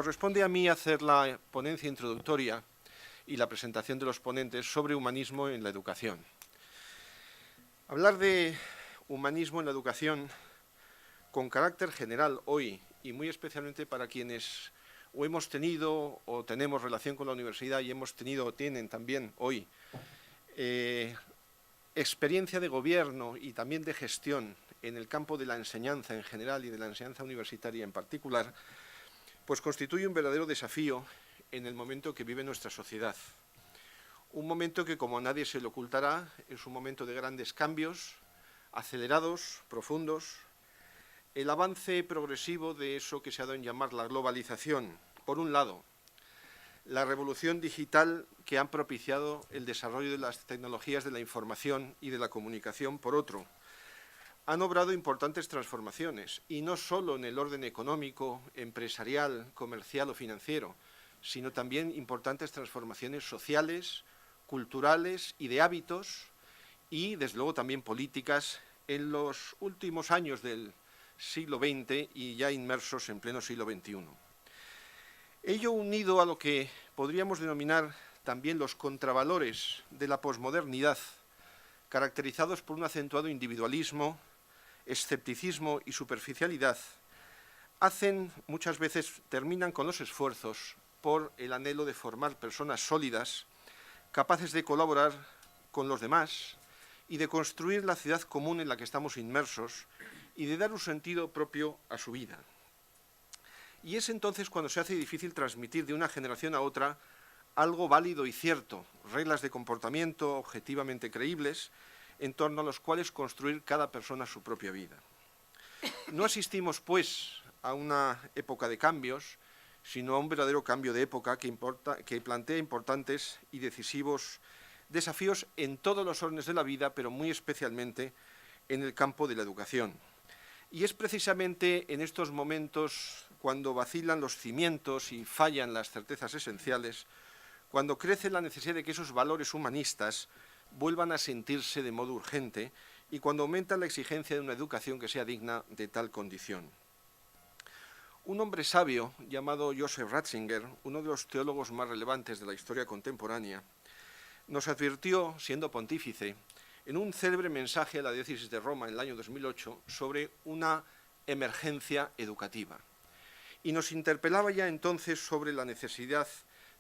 corresponde a mí hacer la ponencia introductoria y la presentación de los ponentes sobre humanismo en la educación. Hablar de humanismo en la educación con carácter general hoy, y muy especialmente para quienes o hemos tenido o tenemos relación con la universidad y hemos tenido o tienen también hoy experiencia de gobierno y también de gestión en el campo de la enseñanza en general y de la enseñanza universitaria en particular, pues constituye un verdadero desafío en el momento que vive nuestra sociedad. Un momento que, como a nadie se le ocultará, es un momento de grandes cambios, acelerados, profundos, el avance progresivo de eso que se ha dado en llamar la globalización, por un lado, la revolución digital que han propiciado el desarrollo de las tecnologías de la información y de la comunicación, por otro, han obrado importantes transformaciones, y no solo en el orden económico, empresarial, comercial o financiero, sino también importantes transformaciones sociales, culturales y de hábitos, y desde luego también políticas en los últimos años del siglo XX y ya inmersos en pleno siglo XXI. Ello unido a lo que podríamos denominar también los contravalores de la posmodernidad, caracterizados por un acentuado individualismo, escepticismo y superficialidad, muchas veces terminan con los esfuerzos por el anhelo de formar personas sólidas, capaces de colaborar con los demás y de construir la ciudad común en la que estamos inmersos y de dar un sentido propio a su vida. Y es entonces cuando se hace difícil transmitir de una generación a otra algo válido y cierto, reglas de comportamiento objetivamente creíbles, en torno a los cuales construir cada persona su propia vida. No asistimos, pues, a una época de cambios, sino a un verdadero cambio de época que plantea importantes y decisivos desafíos en todos los órdenes de la vida, pero muy especialmente en el campo de la educación. Y es precisamente en estos momentos, cuando vacilan los cimientos y fallan las certezas esenciales, cuando crece la necesidad de que esos valores humanistas vuelvan a sentirse de modo urgente y cuando aumenta la exigencia de una educación que sea digna de tal condición. Un hombre sabio llamado Joseph Ratzinger, uno de los teólogos más relevantes de la historia contemporánea, nos advirtió, siendo pontífice, en un célebre mensaje a la diócesis de Roma en el año 2008 sobre una emergencia educativa. Y nos interpelaba ya entonces sobre la necesidad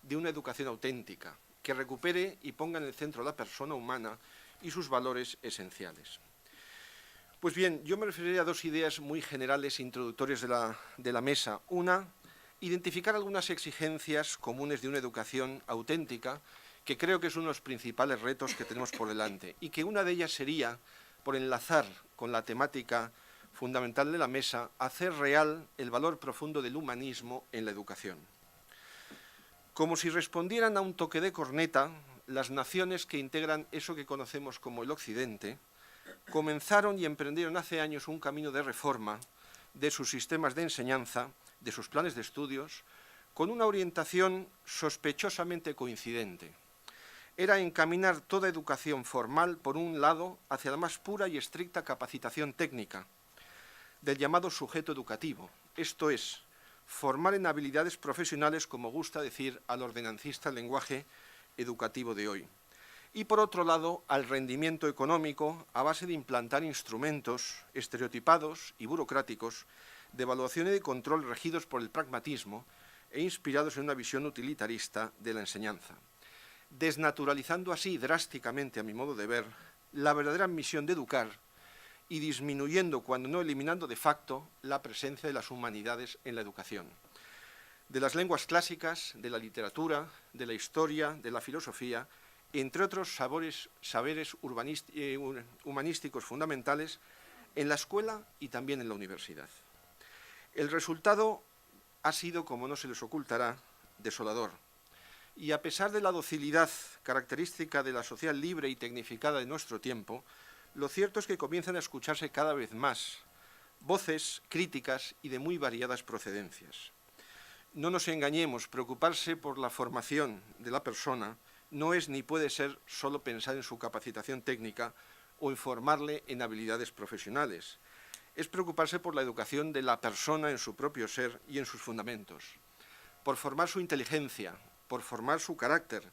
de una educación auténtica, que recupere y ponga en el centro a la persona humana y sus valores esenciales. Pues bien, yo me referiré a dos ideas muy generales e introductorias de la mesa. Una, identificar algunas exigencias comunes de una educación auténtica, que creo que es uno de los principales retos que tenemos por delante, y que una de ellas sería, por enlazar con la temática fundamental de la mesa, hacer real el valor profundo del humanismo en la educación. Como si respondieran a un toque de corneta, las naciones que integran eso que conocemos como el Occidente comenzaron y emprendieron hace años un camino de reforma de sus sistemas de enseñanza, de sus planes de estudios, con una orientación sospechosamente coincidente. Era encaminar toda educación formal, por un lado, hacia la más pura y estricta capacitación técnica del llamado sujeto educativo, esto es, formar en habilidades profesionales, como gusta decir al ordenancista el lenguaje educativo de hoy. Y por otro lado, al rendimiento económico a base de implantar instrumentos estereotipados y burocráticos de evaluación y de control regidos por el pragmatismo e inspirados en una visión utilitarista de la enseñanza, desnaturalizando así drásticamente, a mi modo de ver, la verdadera misión de educar y disminuyendo, cuando no eliminando de facto, la presencia de las humanidades en la educación, de las lenguas clásicas, de la literatura, de la historia, de la filosofía, entre otros saberes humanísticos fundamentales en la escuela y también en la universidad. El resultado ha sido, como no se les ocultará, desolador. Y a pesar de la docilidad característica de la sociedad libre y tecnificada de nuestro tiempo, lo cierto es que comienzan a escucharse cada vez más voces críticas y de muy variadas procedencias. No nos engañemos, preocuparse por la formación de la persona no es ni puede ser solo pensar en su capacitación técnica o en formarle en habilidades profesionales. Es preocuparse por la educación de la persona en su propio ser y en sus fundamentos. por formar su inteligencia, por formar su carácter,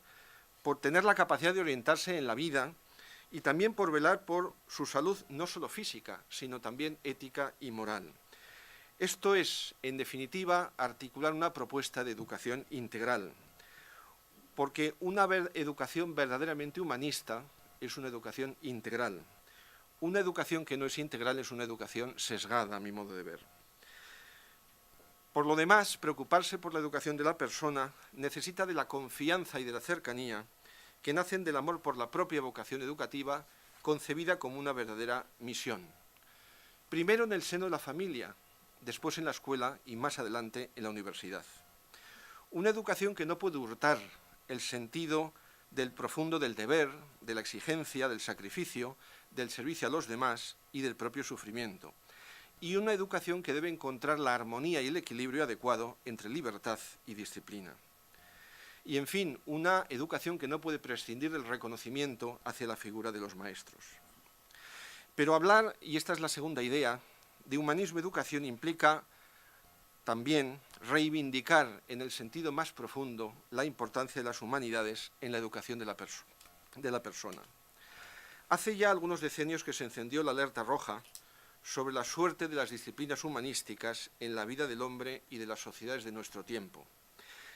por tener la capacidad de orientarse en la vida y también por velar por su salud no solo física, sino también ética y moral. Esto es, en definitiva, articular una propuesta de educación integral, porque una educación verdaderamente humanista es una educación integral. Una educación que no es integral es una educación sesgada, a mi modo de ver. Por lo demás, preocuparse por la educación de la persona necesita de la confianza y de la cercanía que nacen del amor por la propia vocación educativa, concebida como una verdadera misión. Primero en el seno de la familia, después en la escuela y más adelante en la universidad. Una educación que no puede hurtar el sentido del profundo del deber, de la exigencia, del sacrificio, del servicio a los demás y del propio sufrimiento. Y una educación que debe encontrar la armonía y el equilibrio adecuado entre libertad y disciplina. Y, en fin, una educación que no puede prescindir del reconocimiento hacia la figura de los maestros. Pero hablar, y esta es la segunda idea, de humanismo-educación implica también reivindicar en el sentido más profundo la importancia de las humanidades en la educación de la persona. Hace ya algunos decenios que se encendió la alerta roja sobre la suerte de las disciplinas humanísticas en la vida del hombre y de las sociedades de nuestro tiempo,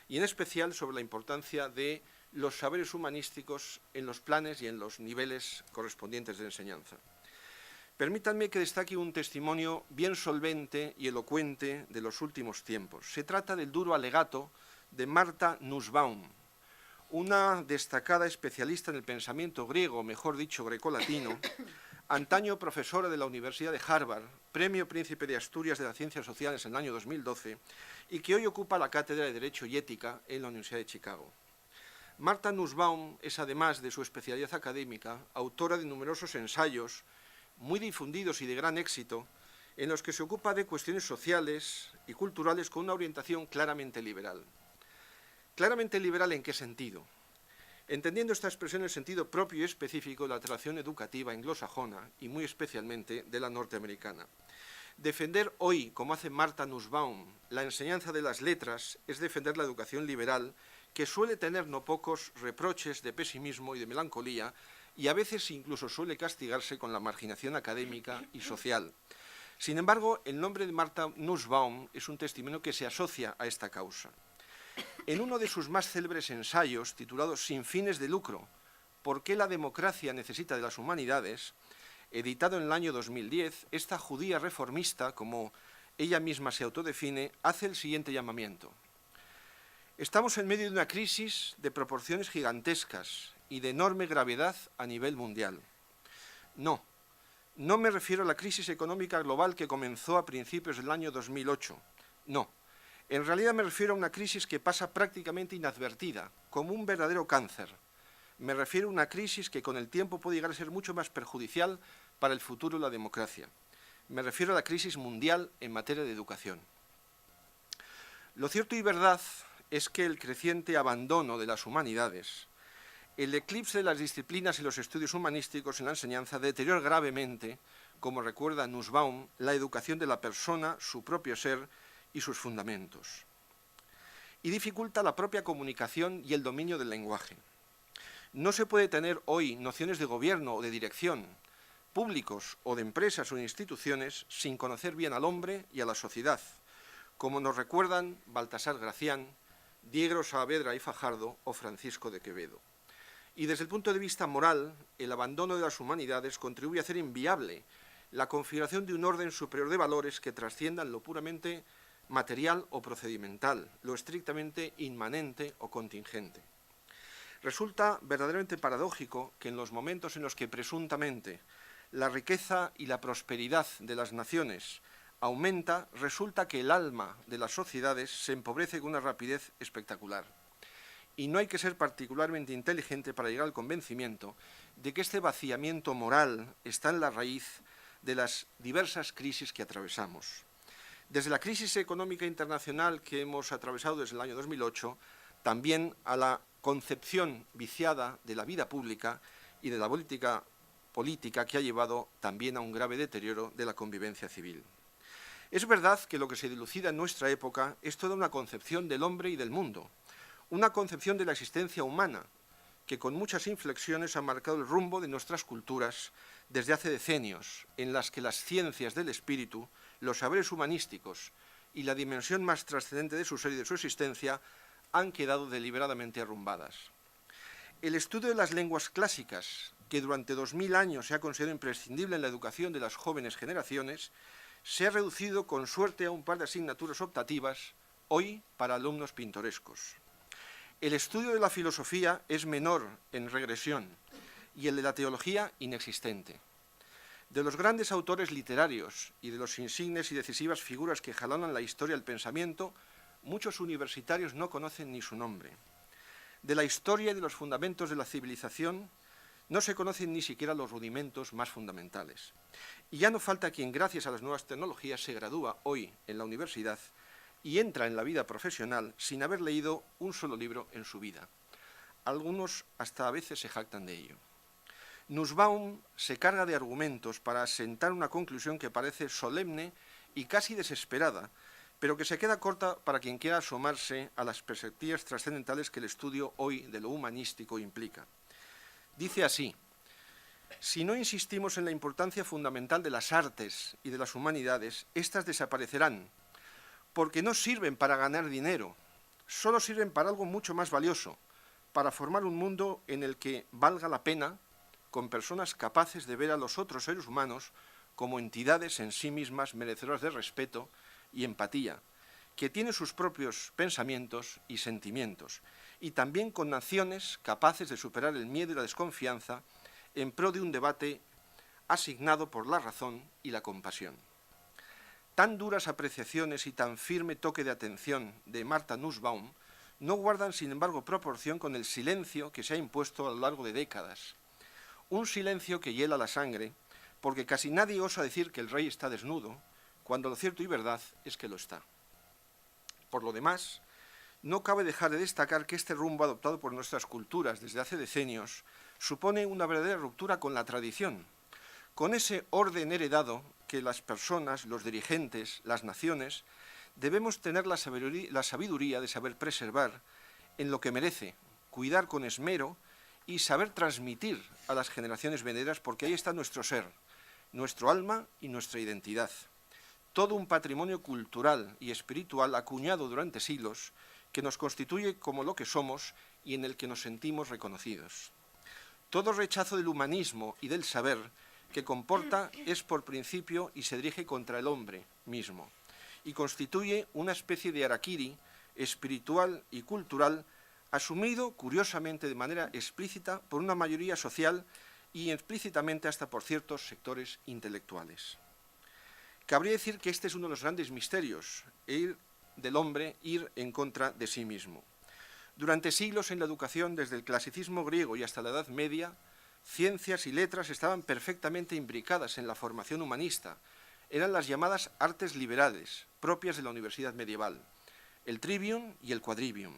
y en especial sobre la importancia de los saberes humanísticos en los planes y en los niveles correspondientes de enseñanza. Permítanme que destaque un testimonio bien solvente y elocuente de los últimos tiempos. Se trata del duro alegato de Martha Nussbaum, una destacada especialista en el pensamiento griego, mejor dicho grecolatino, antaño profesora de la Universidad de Harvard, Premio Príncipe de Asturias de las Ciencias Sociales en el año 2012, y que hoy ocupa la Cátedra de Derecho y Ética en la Universidad de Chicago. Martha Nussbaum es, además de su especialidad académica, autora de numerosos ensayos muy difundidos y de gran éxito, en los que se ocupa de cuestiones sociales y culturales con una orientación claramente liberal. ¿Claramente liberal en qué sentido? Entendiendo esta expresión en el sentido propio y específico de la tradición educativa anglosajona y muy especialmente de la norteamericana. Defender hoy, como hace Martha Nussbaum, la enseñanza de las letras es defender la educación liberal, que suele tener no pocos reproches de pesimismo y de melancolía, y a veces incluso suele castigarse con la marginación académica y social. Sin embargo, el nombre de Martha Nussbaum es un testimonio que se asocia a esta causa. En uno de sus más célebres ensayos, titulado Sin fines de lucro, ¿por qué la democracia necesita de las humanidades?, editado en el año 2010, esta judía reformista, como ella misma se autodefine, hace el siguiente llamamiento. Estamos en medio de una crisis de proporciones gigantescas y de enorme gravedad a nivel mundial. No me refiero a la crisis económica global que comenzó a principios del año 2008. No, en realidad me refiero a una crisis que pasa prácticamente inadvertida, como un verdadero cáncer. Me refiero a una crisis que con el tiempo puede llegar a ser mucho más perjudicial para el futuro de la democracia. Me refiero a la crisis mundial en materia de educación. Lo cierto y verdad es que el creciente abandono de las humanidades, el eclipse de las disciplinas y los estudios humanísticos en la enseñanza deteriora gravemente, como recuerda Nussbaum, la educación de la persona, su propio ser y sus fundamentos. Y dificulta la propia comunicación y el dominio del lenguaje. No se puede tener hoy nociones de gobierno o de dirección, públicos o de empresas o instituciones, sin conocer bien al hombre y a la sociedad, como nos recuerdan Baltasar Gracián, Diego Saavedra y Fajardo o Francisco de Quevedo. Y desde el punto de vista moral, el abandono de las humanidades contribuye a hacer inviable la configuración de un orden superior de valores que trasciendan lo puramente material o procedimental, lo estrictamente inmanente o contingente. Resulta verdaderamente paradójico que en los momentos en los que presuntamente la riqueza y la prosperidad de las naciones aumenta, resulta que el alma de las sociedades se empobrece con una rapidez espectacular. Y no hay que ser particularmente inteligente para llegar al convencimiento de que este vaciamiento moral está en la raíz de las diversas crisis que atravesamos. Desde la crisis económica internacional que hemos atravesado desde el año 2008, también a la concepción viciada de la vida pública y de la política que ha llevado también a un grave deterioro de la convivencia civil. Es verdad que lo que se dilucida en nuestra época es toda una concepción del hombre y del mundo, una concepción de la existencia humana, que con muchas inflexiones ha marcado el rumbo de nuestras culturas desde hace decenios, en las que las ciencias del espíritu, los saberes humanísticos y la dimensión más trascendente de su ser y de su existencia han quedado deliberadamente arrumbadas. El estudio de las lenguas clásicas, que durante 2000 años se ha considerado imprescindible en la educación de las jóvenes generaciones, se ha reducido con suerte a un par de asignaturas optativas, hoy para alumnos pintorescos. El estudio de la filosofía es menor en regresión y el de la teología inexistente. De los grandes autores literarios y de los insignes y decisivas figuras que jalonan la historia del pensamiento, muchos universitarios no conocen ni su nombre. De la historia y de los fundamentos de la civilización no se conocen ni siquiera los rudimentos más fundamentales. Y ya no falta quien, gracias a las nuevas tecnologías, se gradúa hoy en la universidad y entra en la vida profesional sin haber leído un solo libro en su vida. Algunos hasta a veces se jactan de ello. Nussbaum se carga de argumentos para asentar una conclusión que parece solemne y casi desesperada, pero que se queda corta para quien quiera asomarse a las perspectivas trascendentales que el estudio hoy de lo humanístico implica. Dice así: si no insistimos en la importancia fundamental de las artes y de las humanidades, éstas desaparecerán, porque no sirven para ganar dinero, solo sirven para algo mucho más valioso, para formar un mundo en el que valga la pena, con personas capaces de ver a los otros seres humanos como entidades en sí mismas merecedoras de respeto y empatía, que tienen sus propios pensamientos y sentimientos, y también con naciones capaces de superar el miedo y la desconfianza en pro de un debate asignado por la razón y la compasión. Tan duras apreciaciones y tan firme toque de atención de Martha Nussbaum no guardan, sin embargo, proporción con el silencio que se ha impuesto a lo largo de décadas. Un silencio que hiela la sangre, porque casi nadie osa decir que el rey está desnudo, cuando lo cierto y verdad es que lo está. Por lo demás, no cabe dejar de destacar que este rumbo adoptado por nuestras culturas desde hace decenios supone una verdadera ruptura con la tradición, con ese orden heredado que las personas, los dirigentes, las naciones, debemos tener la sabiduría de saber preservar en lo que merece, cuidar con esmero y saber transmitir a las generaciones venideras, porque ahí está nuestro ser, nuestro alma y nuestra identidad. Todo un patrimonio cultural y espiritual acuñado durante siglos que nos constituye como lo que somos y en el que nos sentimos reconocidos. Todo rechazo del humanismo y del saber que comporta es por principio y se dirige contra el hombre mismo y constituye una especie de harakiri espiritual y cultural asumido curiosamente de manera explícita por una mayoría social y explícitamente hasta por ciertos sectores intelectuales. Cabría decir que este es uno de los grandes misterios del hombre, ir en contra de sí mismo. Durante siglos en la educación, desde el clasicismo griego y hasta la Edad Media, ciencias y letras estaban perfectamente imbricadas en la formación humanista. Eran las llamadas artes liberales, propias de la universidad medieval, el trivium y el quadrivium.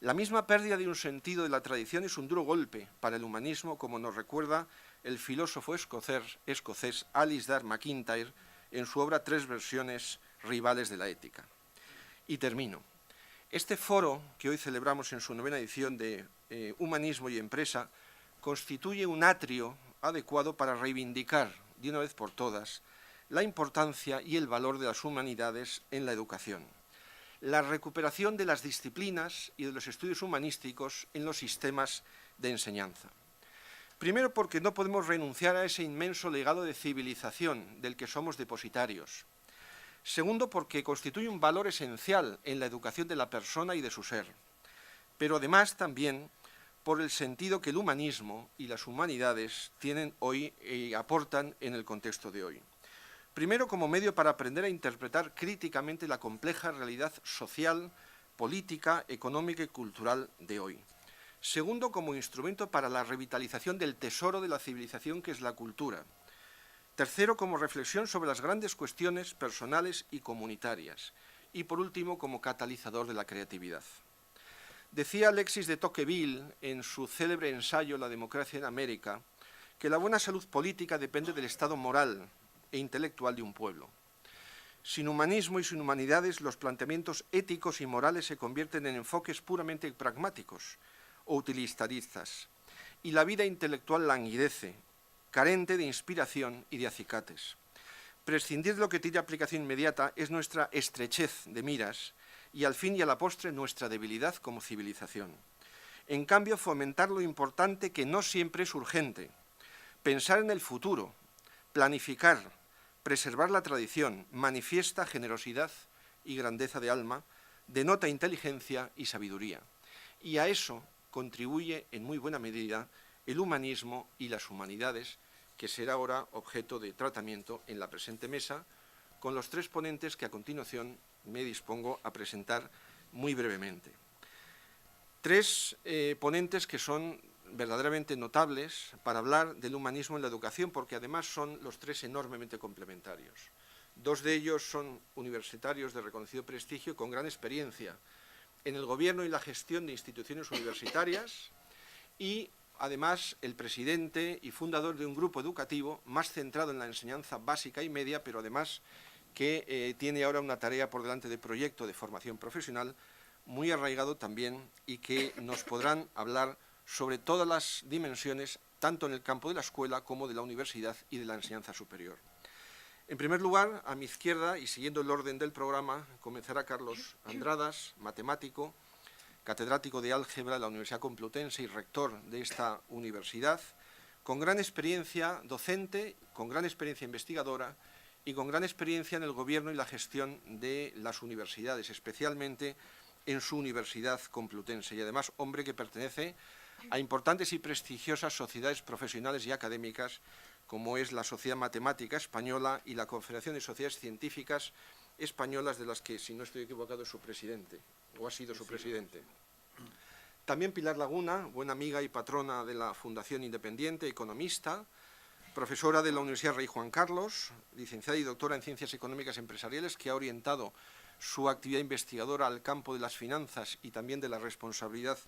La misma pérdida de un sentido de la tradición es un duro golpe para el humanismo, como nos recuerda el filósofo escocés Alasdair MacIntyre en su obra Tres versiones rivales de la ética. Y termino. Este foro que hoy celebramos en su 9ª edición de Humanismo y Empresa constituye un atrio adecuado para reivindicar, de una vez por todas, la importancia y el valor de las humanidades en la educación, la recuperación de las disciplinas y de los estudios humanísticos en los sistemas de enseñanza. Primero, porque no podemos renunciar a ese inmenso legado de civilización del que somos depositarios. Segundo, porque constituye un valor esencial en la educación de la persona y de su ser. Pero además también por el sentido que el humanismo y las humanidades tienen hoy y aportan en el contexto de hoy. Primero, como medio para aprender a interpretar críticamente la compleja realidad social, política, económica y cultural de hoy. Segundo, como instrumento para la revitalización del tesoro de la civilización que es la cultura. Tercero, como reflexión sobre las grandes cuestiones personales y comunitarias. Y por último, como catalizador de la creatividad. Decía Alexis de Tocqueville en su célebre ensayo La democracia en América que la buena salud política depende del estado moral e intelectual de un pueblo. Sin humanismo y sin humanidades, los planteamientos éticos y morales se convierten en enfoques puramente pragmáticos o utilitaristas, y la vida intelectual languidece, carente de inspiración y de acicates. Prescindir de lo que tiene aplicación inmediata es nuestra estrechez de miras y, al fin y a la postre, nuestra debilidad como civilización. En cambio, fomentar lo importante que no siempre es urgente, pensar en el futuro, planificar, preservar la tradición, manifiesta generosidad y grandeza de alma, denota inteligencia y sabiduría. Y a eso contribuye en muy buena medida el humanismo y las humanidades, que será ahora objeto de tratamiento en la presente mesa, con los tres ponentes que a continuación me dispongo a presentar muy brevemente. Tres ponentes que son verdaderamente notables para hablar del humanismo en la educación, porque además son los tres enormemente complementarios. Dos de ellos son universitarios de reconocido prestigio con gran experiencia en el gobierno y la gestión de instituciones universitarias, y además el presidente y fundador de un grupo educativo más centrado en la enseñanza básica y media, pero además que tiene ahora una tarea por delante de proyecto de formación profesional muy arraigado también, y que nos podrán hablar sobre todas las dimensiones, tanto en el campo de la escuela como de la universidad y de la enseñanza superior. En primer lugar, a mi izquierda, y siguiendo el orden del programa, comenzará Carlos Andradas, matemático, catedrático de álgebra de la Universidad Complutense y rector de esta universidad, con gran experiencia docente, con gran experiencia investigadora y con gran experiencia en el gobierno y la gestión de las universidades, especialmente en su Universidad Complutense, y además hombre que pertenece a importantes y prestigiosas sociedades profesionales y académicas, como es la Sociedad Matemática Española y la Confederación de Sociedades Científicas Españolas, de las que, si no estoy equivocado, es su presidente, o ha sido su presidente. También Pilar Laguna, buena amiga y patrona de la Fundación Independiente, economista, profesora de la Universidad Rey Juan Carlos, licenciada y doctora en Ciencias Económicas Empresariales, que ha orientado su actividad investigadora al campo de las finanzas y también de la responsabilidad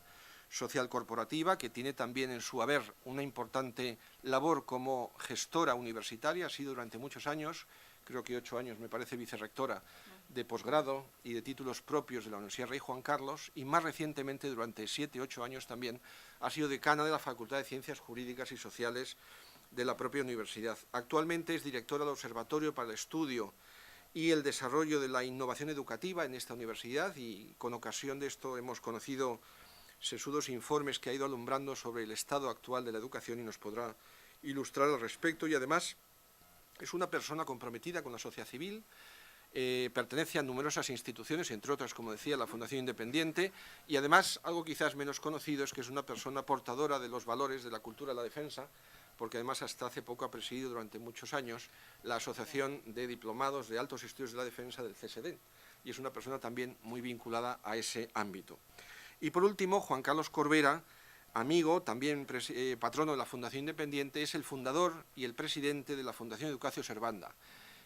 social corporativa, que tiene también en su haber una importante labor como gestora universitaria. Ha sido durante muchos años, creo que 8 años, me parece, vicerrectora de posgrado y de títulos propios de la Universidad Rey Juan Carlos, y más recientemente, durante 7 u 8 años también, ha sido decana de la Facultad de Ciencias Jurídicas y Sociales de la propia universidad. Actualmente es directora del Observatorio para el Estudio y el Desarrollo de la Innovación Educativa en esta universidad, y con ocasión de esto hemos conocido sesudos informes que ha ido alumbrando sobre el estado actual de la educación, y nos podrá ilustrar al respecto. Y además es una persona comprometida con la sociedad civil, pertenece a numerosas instituciones, entre otras, como decía, la Fundación Independiente, y además, algo quizás menos conocido, es que es una persona portadora de los valores de la cultura de la defensa, porque además hasta hace poco ha presidido durante muchos años la Asociación de Diplomados de Altos Estudios de la Defensa del CSD, y es una persona también muy vinculada a ese ámbito. Y por último, Juan Carlos Corbera, amigo, también patrono de la Fundación Independiente, es el fundador y el presidente de la Fundación Educacio Servanda,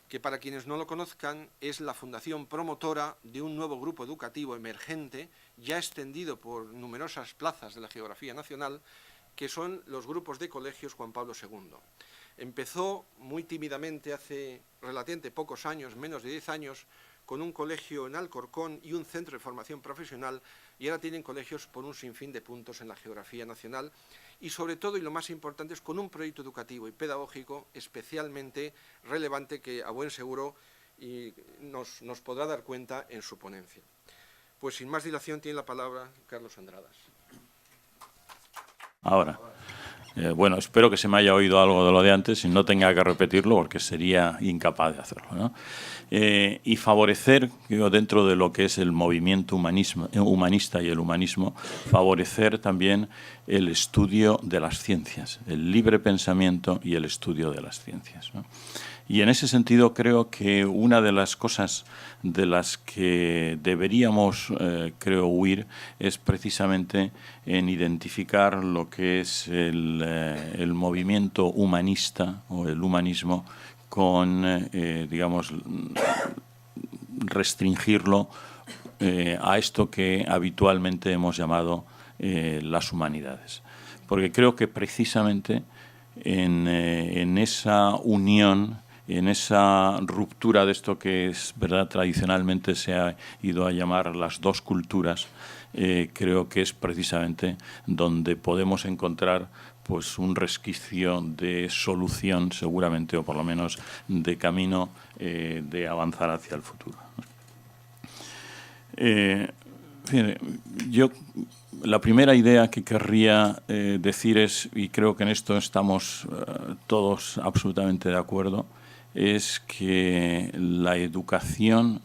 que, para quienes no lo conozcan, es la fundación promotora de un nuevo grupo educativo emergente, ya extendido por numerosas plazas de la geografía nacional, que son los grupos de colegios Juan Pablo II. Empezó muy tímidamente hace relativamente pocos años, menos de 10 años, con un colegio en Alcorcón y un centro de formación profesional, y ahora tienen colegios por un sinfín de puntos en la geografía nacional, y sobre todo, y lo más importante, es con un proyecto educativo y pedagógico especialmente relevante, que a buen seguro nos podrá dar cuenta en su ponencia. Pues sin más dilación tiene la palabra Carlos Andradas. Ahora, bueno, espero que se me haya oído algo de lo de antes y no tenga que repetirlo, porque sería incapaz de hacerlo, ¿no? Y favorecer, digo, dentro de lo que es el movimiento humanista y el humanismo, favorecer también el estudio de las ciencias, el libre pensamiento y el estudio de las ciencias, ¿no? Y en ese sentido creo que una de las cosas de las que deberíamos, creo, huir es precisamente en identificar lo que es el movimiento humanista o el humanismo con, digamos, restringirlo a esto que habitualmente hemos llamado las humanidades. Porque creo que precisamente en esa unión en esa ruptura de esto que es verdad tradicionalmente se ha ido a llamar las dos culturas, creo que es precisamente donde podemos encontrar pues un resquicio de solución seguramente, o por lo menos de camino de avanzar hacia el futuro. Yo la primera idea que querría decir es, y creo que en esto estamos todos absolutamente de acuerdo, es que la educación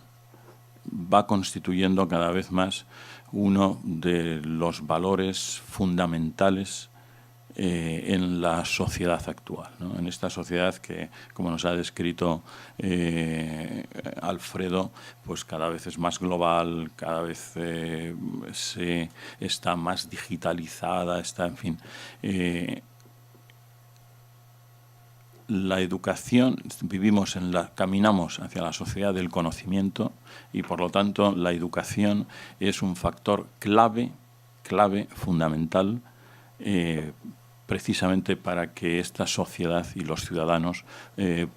va constituyendo cada vez más uno de los valores fundamentales en la sociedad actual, ¿no? En esta sociedad que, como nos ha descrito Alfredo, pues cada vez es más global, cada vez está más digitalizada, está, en fin. La educación, caminamos hacia la sociedad del conocimiento y, por lo tanto, la educación es un factor clave, fundamental, precisamente para que esta sociedad y los ciudadanos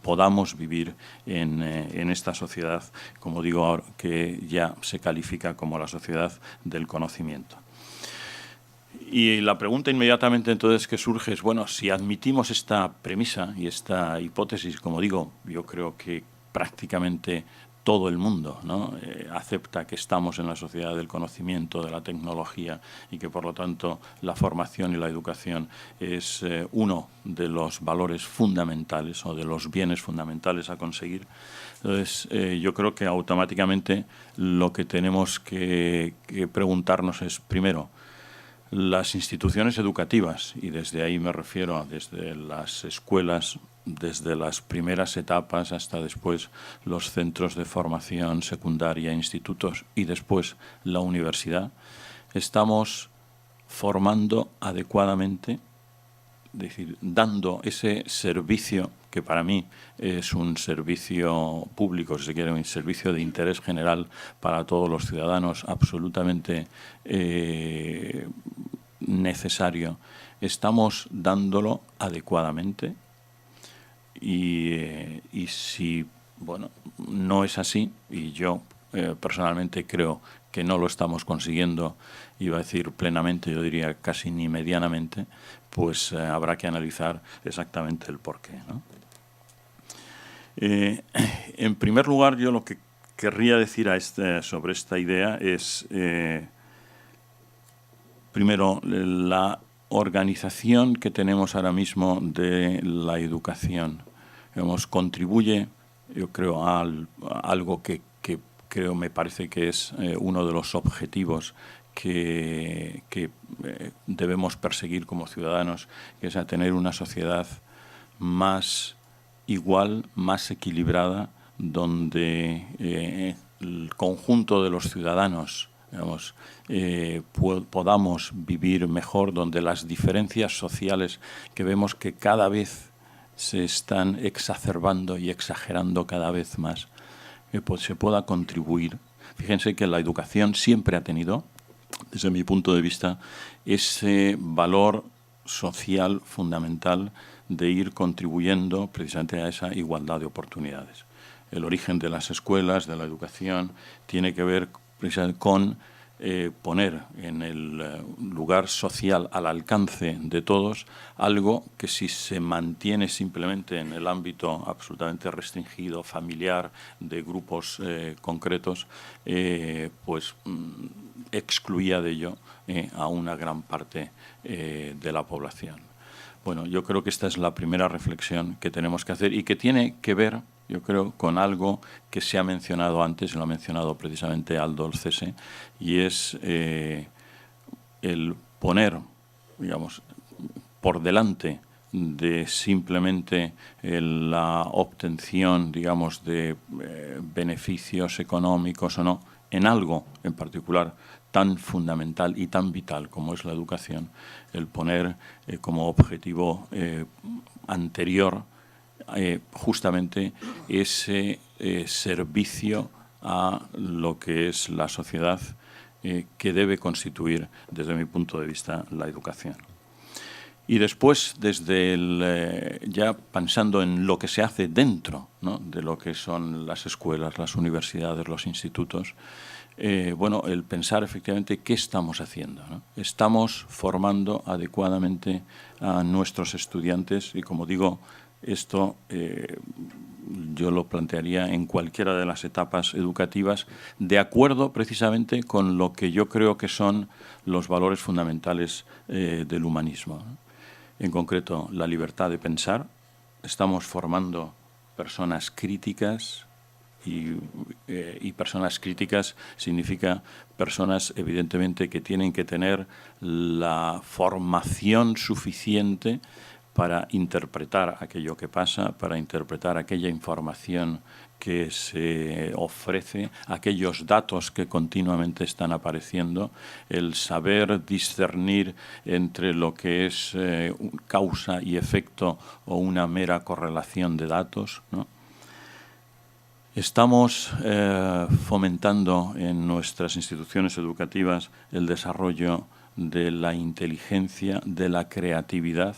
podamos vivir en esta sociedad, como digo ahora, que ya se califica como la sociedad del conocimiento. Y la pregunta inmediatamente entonces que surge es, bueno, si admitimos esta premisa y esta hipótesis, como digo, yo creo que prácticamente todo el mundo, ¿no? Acepta que estamos en la sociedad del conocimiento, de la tecnología, y que por lo tanto la formación y la educación es uno de los valores fundamentales o de los bienes fundamentales a conseguir. Entonces yo creo que automáticamente lo que tenemos que preguntarnos es, primero, las instituciones educativas, y desde ahí me refiero desde las escuelas, desde las primeras etapas hasta después los centros de formación secundaria, institutos y después la universidad, estamos formando adecuadamente, es decir, dando ese servicio que para mí es un servicio público, si se quiere, un servicio de interés general para todos los ciudadanos, absolutamente necesario. Estamos dándolo adecuadamente y si bueno, no es así, y yo personalmente creo que no lo estamos consiguiendo, iba a decir plenamente, yo diría casi ni medianamente, pues habrá que analizar exactamente el porqué, ¿no? En primer lugar, yo lo que querría decir sobre esta idea es, primero, la organización que tenemos ahora mismo de la educación. Digamos, contribuye, yo creo, a algo que creo, me parece que es uno de los objetivos que debemos perseguir como ciudadanos, que es a tener una sociedad más igual, más equilibrada, donde el conjunto de los ciudadanos, digamos, podamos vivir mejor, donde las diferencias sociales que vemos que cada vez se están exacerbando y exagerando cada vez más, pues se pueda contribuir. Fíjense que la educación siempre ha tenido, desde mi punto de vista, ese valor social fundamental de ir contribuyendo precisamente a esa igualdad de oportunidades. El origen de las escuelas, de la educación, tiene que ver precisamente con poner en el lugar social al alcance de todos algo que, si se mantiene simplemente en el ámbito absolutamente restringido, familiar, de grupos concretos, pues excluía de ello a una gran parte de la población. Bueno, yo creo que esta es la primera reflexión que tenemos que hacer y que tiene que ver, yo creo, con algo que se ha mencionado antes, lo ha mencionado precisamente Aldo Cese, y es el poner, digamos, por delante de simplemente la obtención, digamos, de beneficios económicos o no, en algo en particular tan fundamental y tan vital como es la educación, el poner como objetivo anterior justamente ese servicio a lo que es la sociedad que debe constituir, desde mi punto de vista, la educación. Y después, desde ya pensando en lo que se hace dentro, ¿no?, de lo que son las escuelas, las universidades, los institutos, bueno, el pensar efectivamente qué estamos haciendo, ¿no? Estamos formando adecuadamente a nuestros estudiantes y, como digo, esto yo lo plantearía en cualquiera de las etapas educativas, de acuerdo precisamente con lo que yo creo que son los valores fundamentales del humanismo, ¿no? En concreto, la libertad de pensar. Estamos formando personas críticas y personas críticas significa personas, evidentemente, que tienen que tener la formación suficiente para interpretar aquello que pasa, para interpretar aquella información que se ofrece, aquellos datos que continuamente están apareciendo, el saber discernir entre lo que es causa y efecto o una mera correlación de datos, ¿no? Estamos fomentando en nuestras instituciones educativas el desarrollo de la inteligencia, de la creatividad,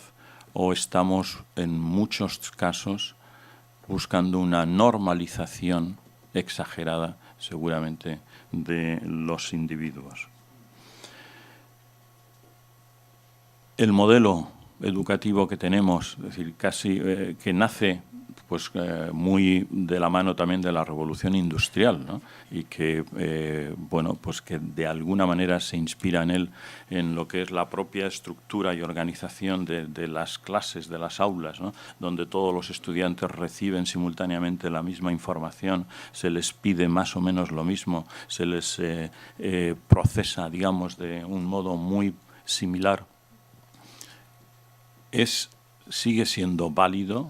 o estamos en muchos casos buscando una normalización exagerada, seguramente, de los individuos. El modelo educativo que tenemos, es decir, casi que nace pues muy de la mano también de la revolución industrial, ¿no? Y que bueno, pues que de alguna manera se inspira en él, en lo que es la propia estructura y organización de las clases, de las aulas, ¿no?, donde todos los estudiantes reciben simultáneamente la misma información, se les pide más o menos lo mismo, se les procesa, digamos, de un modo muy similar. Sigue siendo válido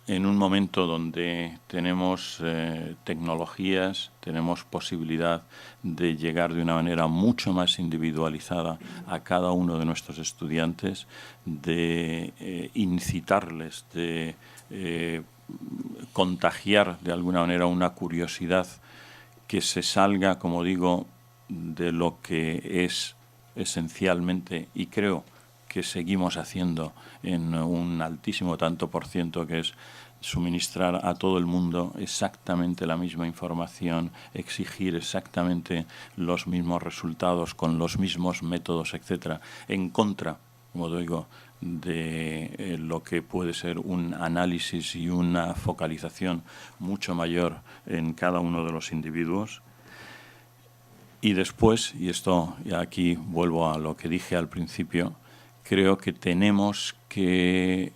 en un momento donde tenemos tecnologías, tenemos posibilidad de llegar de una manera mucho más individualizada a cada uno de nuestros estudiantes, de incitarles, de contagiar de alguna manera una curiosidad que se salga, como digo, de lo que es esencialmente, y creo que seguimos haciendo en un altísimo tanto por ciento, que es suministrar a todo el mundo exactamente la misma información, exigir exactamente los mismos resultados con los mismos métodos, etcétera, en contra, como digo, de lo que puede ser un análisis y una focalización mucho mayor en cada uno de los individuos. Y después, y esto ya aquí vuelvo a lo que dije al principio, creo que tenemos que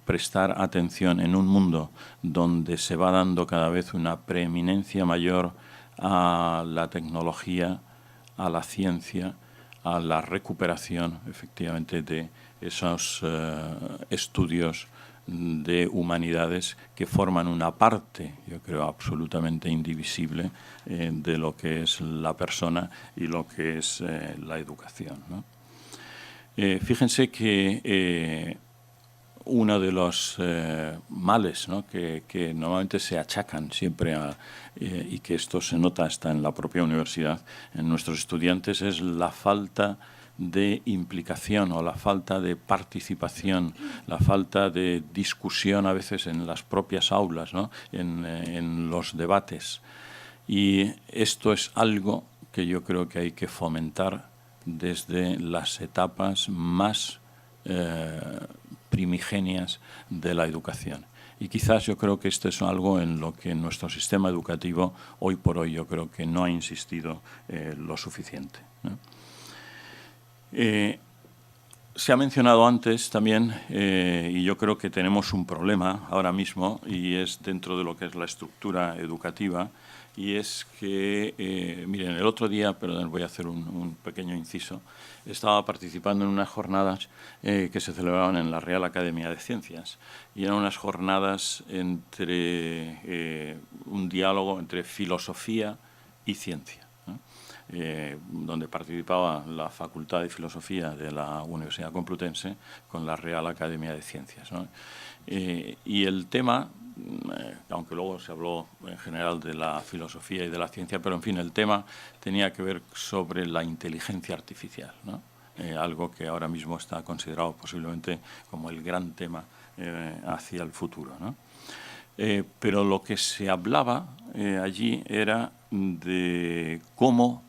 prestar atención en un mundo donde se va dando cada vez una preeminencia mayor a la tecnología, a la ciencia, a la recuperación, efectivamente, de esos estudios de humanidades que forman una parte, yo creo, absolutamente indivisible de lo que es la persona y lo que es la educación, ¿no? Fíjense que uno de los males, ¿no?, que normalmente se achacan siempre y que esto se nota hasta en la propia universidad, en nuestros estudiantes, es la falta de implicación o la falta de participación, la falta de discusión a veces en las propias aulas, ¿no?, en los debates. Y esto es algo que yo creo que hay que fomentar desde las etapas más primigenias de la educación. Y quizás yo creo que esto es algo en lo que nuestro sistema educativo, hoy por hoy, yo creo que no ha insistido lo suficiente, ¿no? Se ha mencionado antes también, y yo creo que tenemos un problema ahora mismo, y es dentro de lo que es la estructura educativa, y es que, miren, el otro día, perdón, voy a hacer un pequeño inciso, estaba participando en unas jornadas que se celebraban en la Real Academia de Ciencias, y eran unas jornadas entre un diálogo entre filosofía y ciencia, ¿no?, donde participaba la Facultad de Filosofía de la Universidad Complutense con la Real Academia de Ciencias, ¿no? Y el tema, aunque luego se habló en general de la filosofía y de la ciencia, pero en fin, el tema tenía que ver sobre la inteligencia artificial, ¿no? algo que ahora mismo está considerado posiblemente como el gran tema hacia el futuro, ¿no? Pero lo que se hablaba allí era de cómo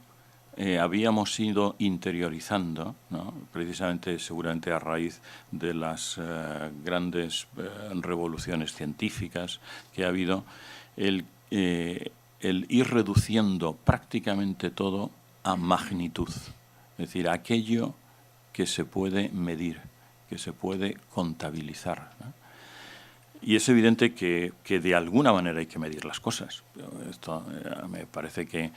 habíamos ido interiorizando, ¿no? Precisamente seguramente a raíz de las grandes revoluciones científicas que ha habido, el ir reduciendo prácticamente todo a magnitud, es decir, aquello que se puede medir, que se puede contabilizar, ¿no? Y es evidente que de alguna manera hay que medir las cosas. Esto me parece que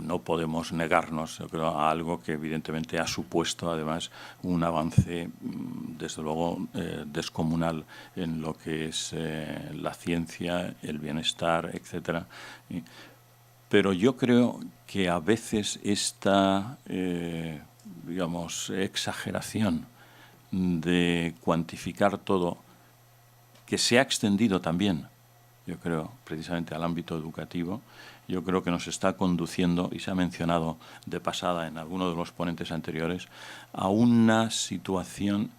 no podemos negarnos, yo creo, a algo que evidentemente ha supuesto además un avance, desde luego, descomunal en lo que es la ciencia, el bienestar, etcétera. Pero yo creo que a veces esta, digamos, exageración de cuantificar todo, que se ha extendido también, yo creo, precisamente al ámbito educativo, yo creo que nos está conduciendo, y se ha mencionado de pasada en alguno de los ponentes anteriores, a una situación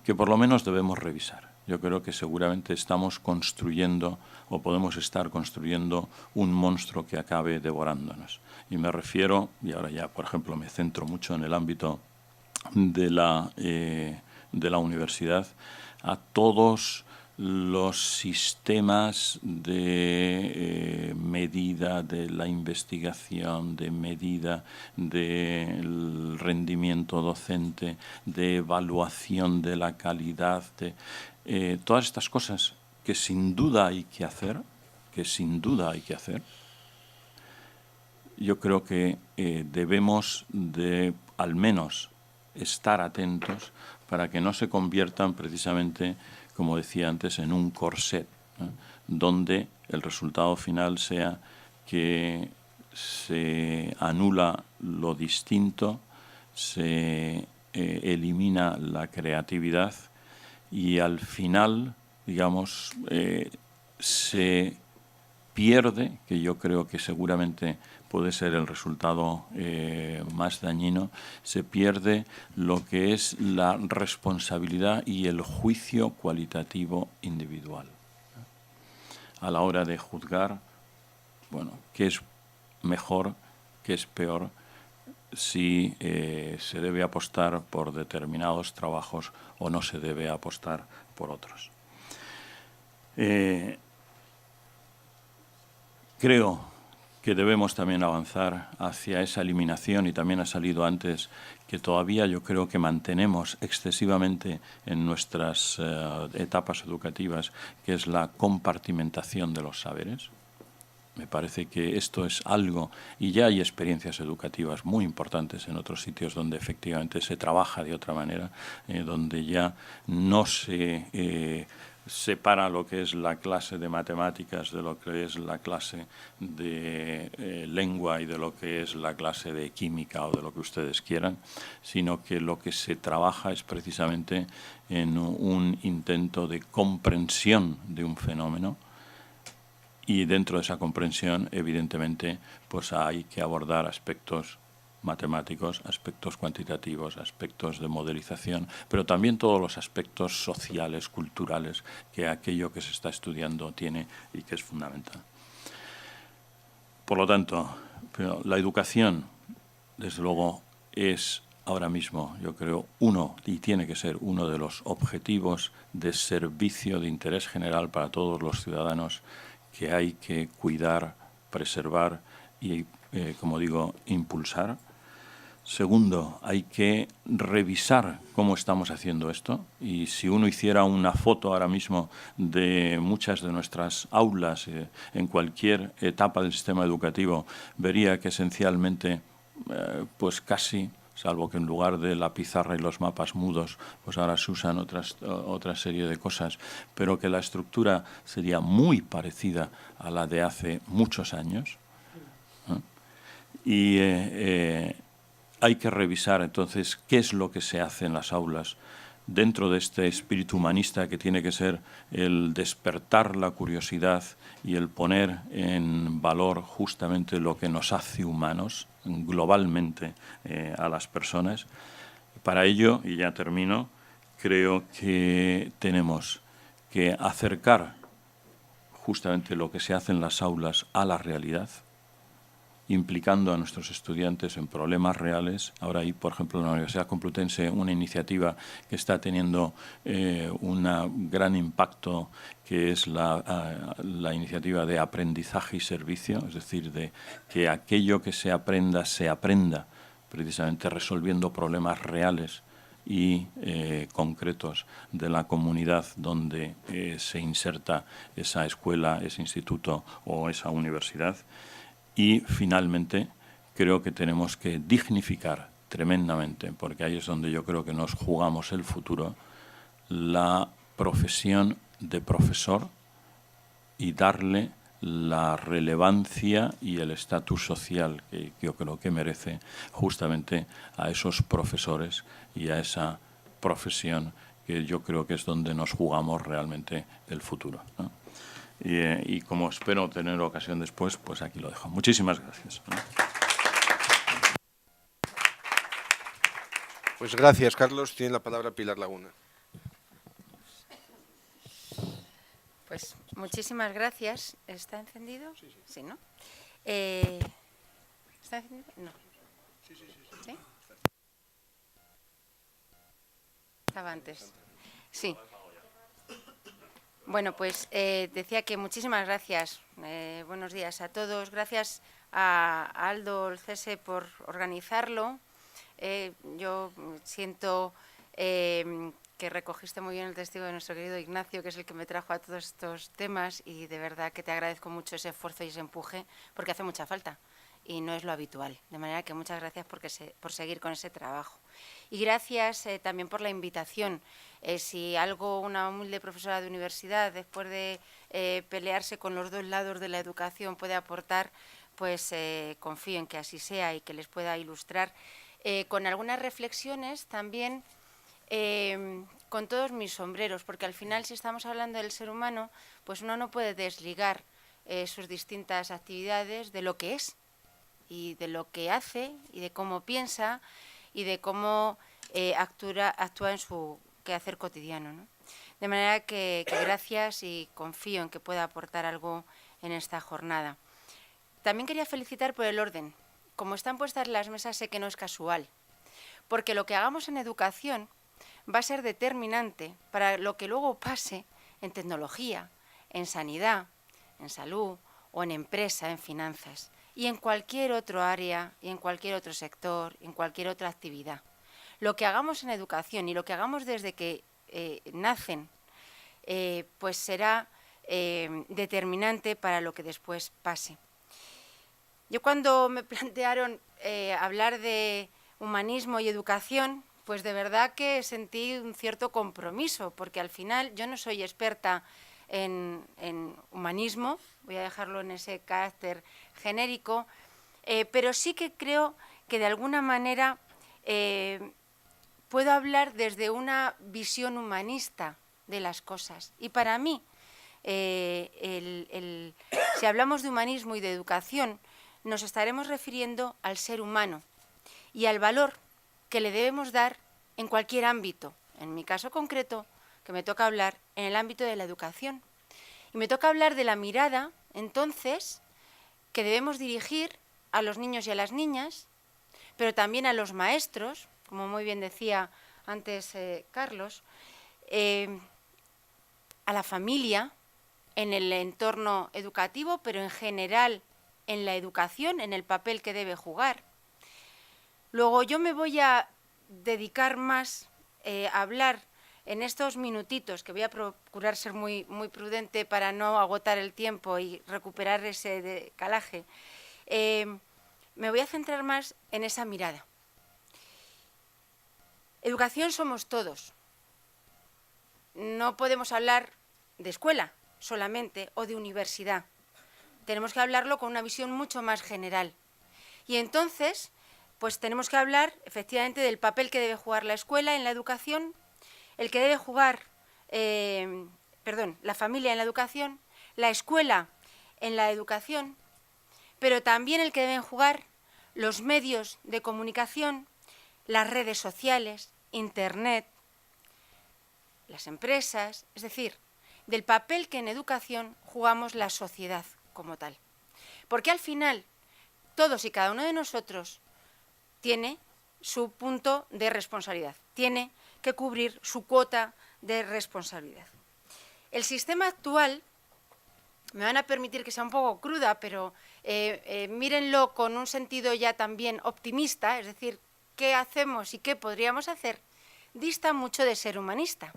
que por lo menos debemos revisar. Yo creo que seguramente estamos construyendo, o podemos estar construyendo, un monstruo que acabe devorándonos. Y me refiero, y ahora ya, por ejemplo, me centro mucho en el ámbito de la universidad, a todos los sistemas de medida de la investigación, de medida del rendimiento docente, de evaluación de la calidad, de todas estas cosas que sin duda hay que hacer, yo creo que debemos de al menos estar atentos para que no se conviertan precisamente, como decía antes, en un corset, ¿no? Donde el resultado final sea que se anula lo distinto, se elimina la creatividad y al final, digamos, se pierde, que yo creo que seguramente puede ser el resultado más dañino, se pierde lo que es la responsabilidad y el juicio cualitativo individual a la hora de juzgar, bueno, qué es mejor, qué es peor, si se debe apostar por determinados trabajos o no se debe apostar por otros. Creo que debemos también avanzar hacia esa eliminación, y también ha salido antes, que todavía yo creo que mantenemos excesivamente en nuestras etapas educativas, que es la compartimentación de los saberes. Me parece que esto es algo, y ya hay experiencias educativas muy importantes en otros sitios donde efectivamente se trabaja de otra manera, donde ya no se separa lo que es la clase de matemáticas de lo que es la clase de lengua y de lo que es la clase de química o de lo que ustedes quieran, sino que lo que se trabaja es precisamente en un intento de comprensión de un fenómeno. Y dentro de esa comprensión, evidentemente, pues hay que abordar aspectos matemáticos, aspectos cuantitativos, aspectos de modelización, pero también todos los aspectos sociales, culturales, que aquello que se está estudiando tiene y que es fundamental. Por lo tanto, la educación, desde luego, es ahora mismo, yo creo, y tiene que ser uno de los objetivos de servicio de interés general para todos los ciudadanos, que hay que cuidar, preservar y, como digo, impulsar. Segundo, hay que revisar cómo estamos haciendo esto, y si uno hiciera una foto ahora mismo de muchas de nuestras aulas en cualquier etapa del sistema educativo, vería que esencialmente, pues casi, salvo que en lugar de la pizarra y los mapas mudos, pues ahora se usan otra serie de cosas, pero que la estructura sería muy parecida a la de hace muchos años, ¿no? Y hay que revisar entonces qué es lo que se hace en las aulas dentro de este espíritu humanista que tiene que ser el despertar la curiosidad y el poner en valor justamente lo que nos hace humanos, globalmente a las personas. Para ello, y ya termino, creo que tenemos que acercar justamente lo que se hace en las aulas a la realidad, implicando a nuestros estudiantes en problemas reales. Ahora hay, por ejemplo, en la Universidad Complutense una iniciativa que está teniendo un gran impacto, que es la iniciativa de aprendizaje y servicio, es decir, de que aquello que se aprenda precisamente resolviendo problemas reales y concretos de la comunidad donde se inserta esa escuela, ese instituto o esa universidad. Y, finalmente, creo que tenemos que dignificar tremendamente, porque ahí es donde yo creo que nos jugamos el futuro, la profesión de profesor y darle la relevancia y el estatus social que yo creo que merece justamente a esos profesores y a esa profesión que yo creo que es donde nos jugamos realmente el futuro, ¿no? Y como espero tener ocasión después, pues aquí lo dejo. Muchísimas gracias. Pues gracias, Carlos. Tiene la palabra Pilar Laguna. Pues muchísimas gracias. ¿Está encendido? Sí, sí. Sí, ¿no? ¿Está encendido? No. Sí. ¿Sí? Estaba antes. Sí. Bueno, pues decía que muchísimas gracias. Buenos días a todos. Gracias a Aldo Olcese por organizarlo. Yo siento que recogiste muy bien el testigo de nuestro querido Ignacio, que es el que me trajo a todos estos temas, y de verdad que te agradezco mucho ese esfuerzo y ese empuje, porque hace mucha falta y no es lo habitual. De manera que muchas gracias por seguir con ese trabajo. Y gracias también por la invitación. Si algo una humilde profesora de universidad, después de pelearse con los dos lados de la educación, puede aportar, pues confío en que así sea y que les pueda ilustrar con algunas reflexiones también con todos mis sombreros, porque al final, si estamos hablando del ser humano, pues uno no puede desligar sus distintas actividades de lo que es y de lo que hace y de cómo piensa y de cómo actúa en su quehacer cotidiano, ¿no? De manera que gracias y confío en que pueda aportar algo en esta jornada. También quería felicitar por el orden. Como están puestas las mesas, sé que no es casual, porque lo que hagamos en educación va a ser determinante para lo que luego pase en tecnología, en sanidad, en salud o en empresa, en finanzas y en cualquier otro área y en cualquier otro sector, en cualquier otra actividad. Lo que hagamos en educación y lo que hagamos desde que nacen, pues será determinante para lo que después pase. Yo cuando me plantearon hablar de humanismo y educación, pues de verdad que sentí un cierto compromiso, porque al final yo no soy experta en humanismo, voy a dejarlo en ese carácter genérico, pero sí que creo que de alguna manera puedo hablar desde una visión humanista de las cosas. Y para mí, si hablamos de humanismo y de educación, nos estaremos refiriendo al ser humano y al valor que le debemos dar en cualquier ámbito. En mi caso concreto, que me toca hablar en el ámbito de la educación. Y me toca hablar de la mirada, entonces, que debemos dirigir a los niños y a las niñas, pero también a los maestros, como muy bien decía antes Carlos, a la familia, en el entorno educativo, pero en general en la educación, en el papel que debe jugar. Luego yo me voy a dedicar más a hablar en estos minutitos, que voy a procurar ser muy prudente para no agotar el tiempo y recuperar ese decalaje, me voy a centrar más en esa mirada. Educación somos todos. No podemos hablar de escuela solamente o de universidad. Tenemos que hablarlo con una visión mucho más general. Y entonces, pues tenemos que hablar efectivamente del papel que debe jugar la escuela en la educación, el que debe jugar, la familia en la educación, la escuela en la educación, pero también el que deben jugar los medios de comunicación, las redes sociales, Internet, las empresas, es decir, del papel que en educación jugamos la sociedad como tal. Porque al final, todos y cada uno de nosotros tiene su punto de responsabilidad, tiene que cubrir su cuota de responsabilidad. El sistema actual, me van a permitir que sea un poco cruda, pero mírenlo con un sentido ya también optimista, es decir, qué hacemos y qué podríamos hacer, dista mucho de ser humanista,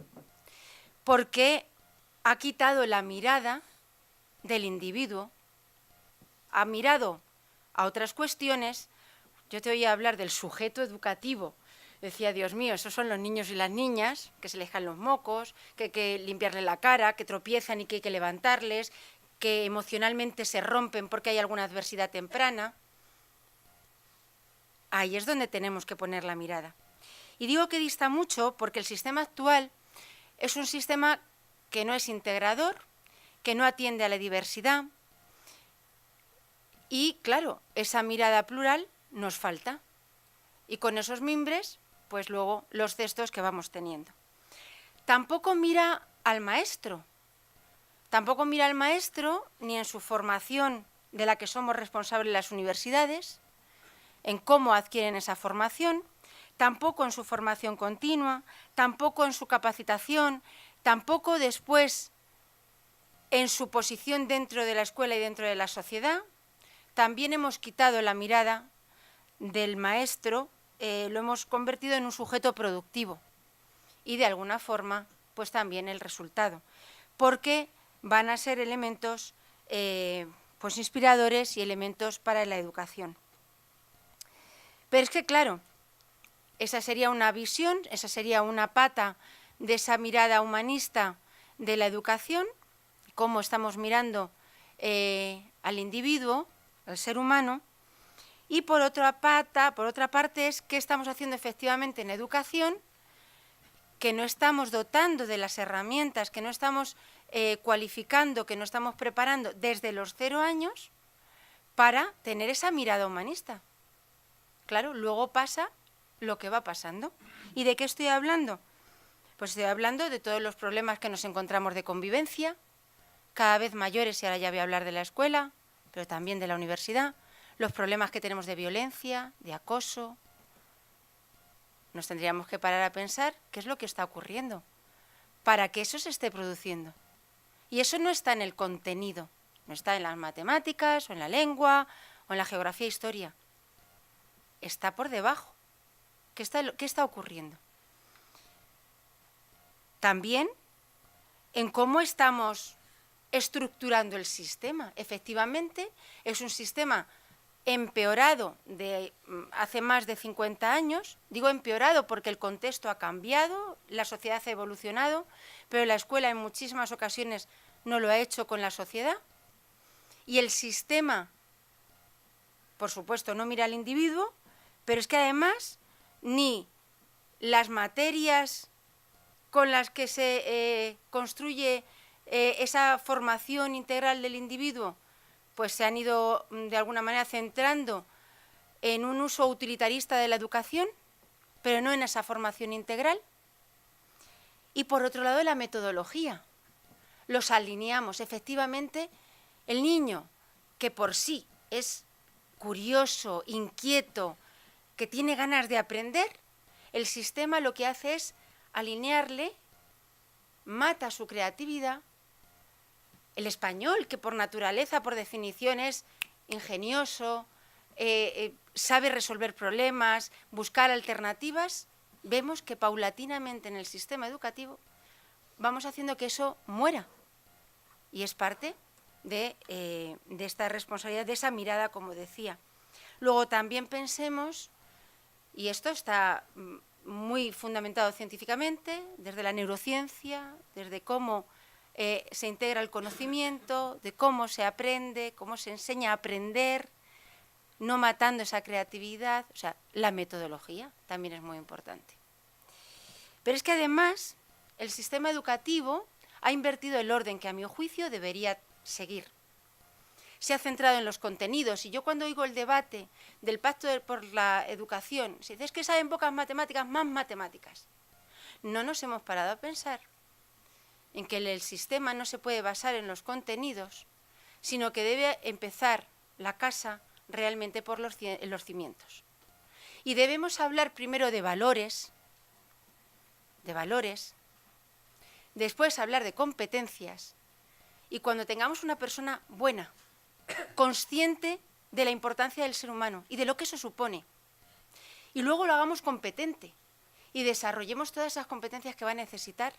porque ha quitado la mirada del individuo, ha mirado a otras cuestiones. Yo te oía hablar del sujeto educativo, decía, Dios mío, esos son los niños y las niñas, que se les caen los mocos, que hay que limpiarles la cara, que tropiezan y que hay que levantarles, que emocionalmente se rompen porque hay alguna adversidad temprana. Ahí es donde tenemos que poner la mirada. Y digo que dista mucho porque el sistema actual es un sistema que no es integrador, que no atiende a la diversidad y, claro, esa mirada plural nos falta. Y con esos mimbres, pues luego los textos que vamos teniendo. Tampoco mira al maestro. Tampoco mira al maestro ni en su formación de la que somos responsables las universidades, en cómo adquieren esa formación, tampoco en su formación continua, tampoco en su capacitación, tampoco después en su posición dentro de la escuela y dentro de la sociedad. También hemos quitado la mirada del maestro, lo hemos convertido en un sujeto productivo y de alguna forma pues también el resultado, porque van a ser elementos pues inspiradores y elementos para la educación. Pero es que claro, esa sería una visión, esa sería una pata de esa mirada humanista de la educación, cómo estamos mirando al individuo, al ser humano, y por otra parte es qué estamos haciendo efectivamente en educación, que no estamos dotando de las herramientas, que no estamos cualificando, que no estamos preparando desde los 0 años para tener esa mirada humanista. Claro, luego pasa lo que va pasando. ¿Y de qué estoy hablando? Pues estoy hablando de todos los problemas que nos encontramos de convivencia, cada vez mayores, y ahora ya voy a hablar de la escuela, pero también de la universidad, los problemas que tenemos de violencia, de acoso. Nos tendríamos que parar a pensar qué es lo que está ocurriendo para que eso se esté produciendo. Y eso no está en el contenido, no está en las matemáticas, o en la lengua, o en la geografía e historia. Está por debajo. ¿Qué está ocurriendo? También en cómo estamos estructurando el sistema. Efectivamente, es un sistema empeorado de hace más de 50 años. Digo empeorado porque el contexto ha cambiado, la sociedad ha evolucionado, pero la escuela en muchísimas ocasiones no lo ha hecho con la sociedad. Y el sistema, por supuesto, no mira al individuo, pero es que además ni las materias con las que se construye esa formación integral del individuo pues se han ido de alguna manera centrando en un uso utilitarista de la educación, pero no en esa formación integral. Y por otro lado, la metodología. Los alineamos. Efectivamente, el niño que por sí es curioso, inquieto, que tiene ganas de aprender, el sistema lo que hace es alinearle, mata su creatividad. El español, que por naturaleza, por definición, es ingenioso, sabe resolver problemas, buscar alternativas, vemos que paulatinamente en el sistema educativo vamos haciendo que eso muera. Y es parte de esta responsabilidad, de esa mirada, como decía. Luego también pensemos, y esto está muy fundamentado científicamente, desde la neurociencia, desde cómo se integra el conocimiento, de cómo se aprende, cómo se enseña a aprender, no matando esa creatividad. O sea, la metodología también es muy importante. Pero es que además el sistema educativo ha invertido el orden que a mi juicio debería seguir. se ha centrado en los contenidos. Y yo cuando oigo el debate del Pacto por la Educación, si dices que saben pocas matemáticas, más matemáticas. No nos hemos parado a pensar en que el sistema no se puede basar en los contenidos, sino que debe empezar la casa realmente por los cimientos. Y debemos hablar primero de valores, después hablar de competencias, y cuando tengamos una persona buena, consciente de la importancia del ser humano y de lo que eso supone, y luego lo hagamos competente y desarrollemos todas esas competencias que va a necesitar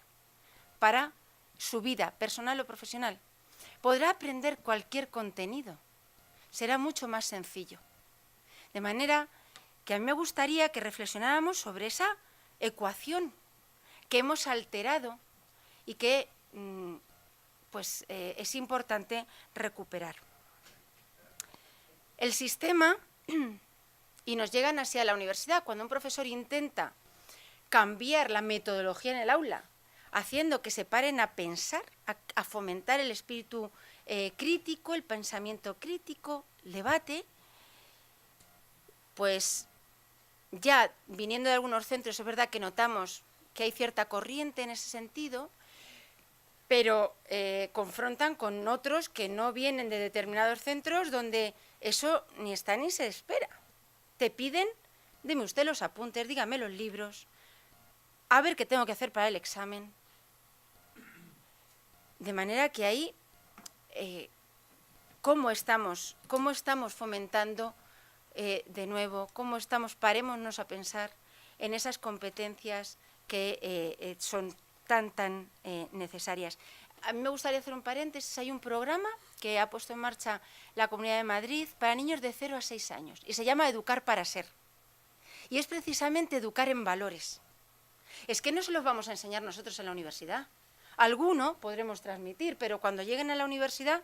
para su vida personal o profesional, podrá aprender cualquier contenido, será mucho más sencillo. De manera que a mí me gustaría que reflexionáramos sobre esa ecuación que hemos alterado y que es importante recuperar. El sistema, y nos llegan así a la universidad, cuando un profesor intenta cambiar la metodología en el aula, haciendo que se paren a pensar, a fomentar el espíritu crítico, el pensamiento crítico, el debate, pues ya viniendo de algunos centros es verdad que notamos que hay cierta corriente en ese sentido, pero confrontan con otros que no vienen de determinados centros donde eso ni está ni se espera. Te piden, deme usted los apuntes, dígame los libros, a ver qué tengo que hacer para el examen. De manera que ahí, ¿cómo estamos fomentando de nuevo, parémonos a pensar en esas competencias que son tan necesarias? A mí me gustaría hacer un paréntesis. Hay un programa que ha puesto en marcha la Comunidad de Madrid para niños de 0 a 6 años y se llama Educar para Ser. Y es precisamente educar en valores. Es que no se los vamos a enseñar nosotros en la universidad. Alguno podremos transmitir, pero cuando lleguen a la universidad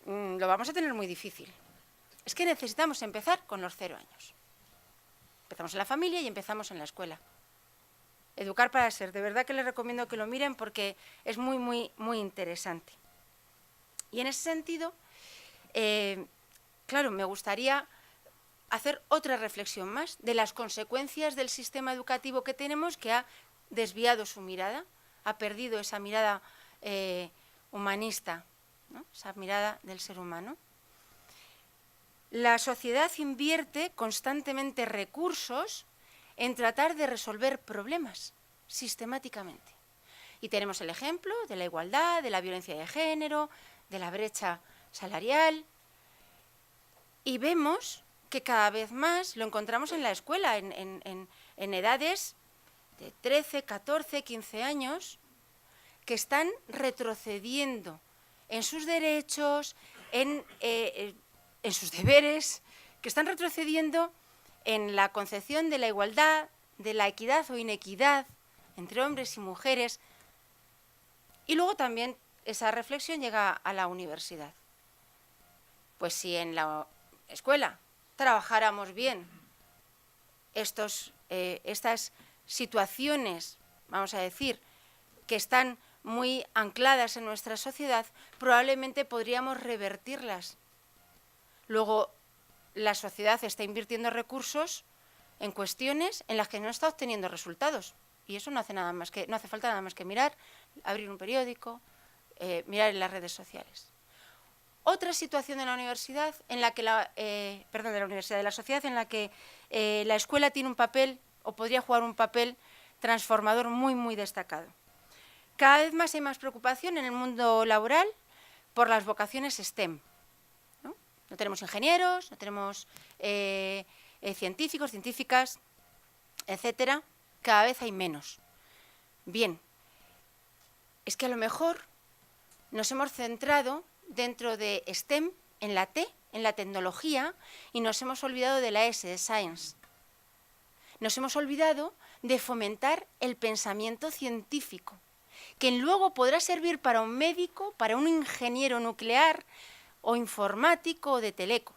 lo vamos a tener muy difícil. Es que necesitamos empezar con los 0 años. Empezamos en la familia y empezamos en la escuela. Educar para Ser, de verdad que les recomiendo que lo miren porque es muy interesante. Y en ese sentido, claro, me gustaría hacer otra reflexión más de las consecuencias del sistema educativo que tenemos, que ha desviado su mirada, ha perdido esa mirada humanista, ¿no? Esa mirada del ser humano. La sociedad invierte constantemente recursos en tratar de resolver problemas sistemáticamente. Y tenemos el ejemplo de la igualdad, de la violencia de género, de la brecha salarial. Y vemos que cada vez más lo encontramos en la escuela, en edades de 13, 14, 15 años, que están retrocediendo en sus derechos, en sus deberes, que están retrocediendo en la concepción de la igualdad, de la equidad o inequidad entre hombres y mujeres. Y luego también esa reflexión llega a la universidad. Pues si en la escuela trabajáramos bien estas situaciones, vamos a decir, que están muy ancladas en nuestra sociedad, probablemente podríamos revertirlas. Luego, la sociedad está invirtiendo recursos en cuestiones en las que no está obteniendo resultados. Y eso no hace falta nada más que mirar, abrir un periódico, mirar en las redes sociales. Otra situación de la universidad, de la sociedad, en la que la escuela tiene un papel, o podría jugar un papel transformador muy destacado. Cada vez más hay más preocupación en el mundo laboral por las vocaciones STEM. No tenemos ingenieros, no tenemos científicos, científicas, etcétera. Cada vez hay menos. Bien, es que a lo mejor nos hemos centrado dentro de STEM, en la T, en la tecnología, y nos hemos olvidado de la S, de Science. Nos hemos olvidado de fomentar el pensamiento científico, que luego podrá servir para un médico, para un ingeniero nuclear, o informático o de teleco.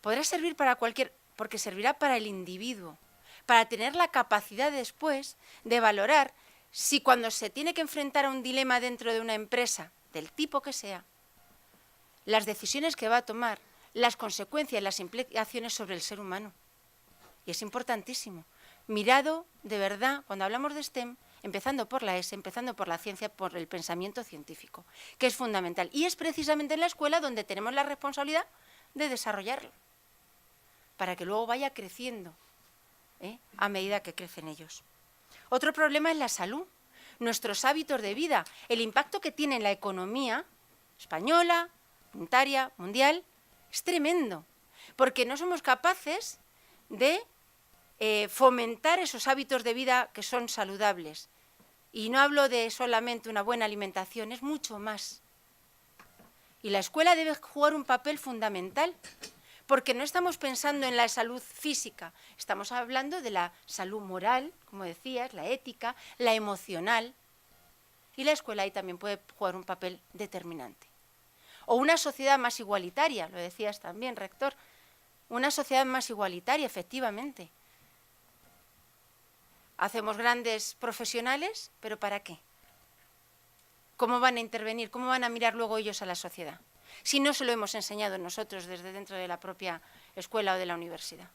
Podrá servir para porque servirá para el individuo, para tener la capacidad después de valorar si cuando se tiene que enfrentar a un dilema dentro de una empresa, del tipo que sea, las decisiones que va a tomar, las consecuencias, las implicaciones sobre el ser humano. Y es importantísimo. Mirado, de verdad, cuando hablamos de STEM, empezando por la ESE, empezando por la ciencia, por el pensamiento científico, que es fundamental. Y es precisamente en la escuela donde tenemos la responsabilidad de desarrollarlo, para que luego vaya creciendo, a medida que crecen ellos. Otro problema es la salud, nuestros hábitos de vida, el impacto que tiene en la economía española, planetaria, mundial, es tremendo, porque no somos capaces de fomentar esos hábitos de vida que son saludables. Y no hablo de solamente una buena alimentación, es mucho más. Y la escuela debe jugar un papel fundamental, porque no estamos pensando en la salud física, estamos hablando de la salud moral, como decías, la ética, la emocional. Y la escuela ahí también puede jugar un papel determinante. O una sociedad más igualitaria, lo decías también, rector, una sociedad más igualitaria, efectivamente. Hacemos grandes profesionales, pero ¿para qué? ¿Cómo van a intervenir? ¿Cómo van a mirar luego ellos a la sociedad? Si no se lo hemos enseñado nosotros desde dentro de la propia escuela o de la universidad.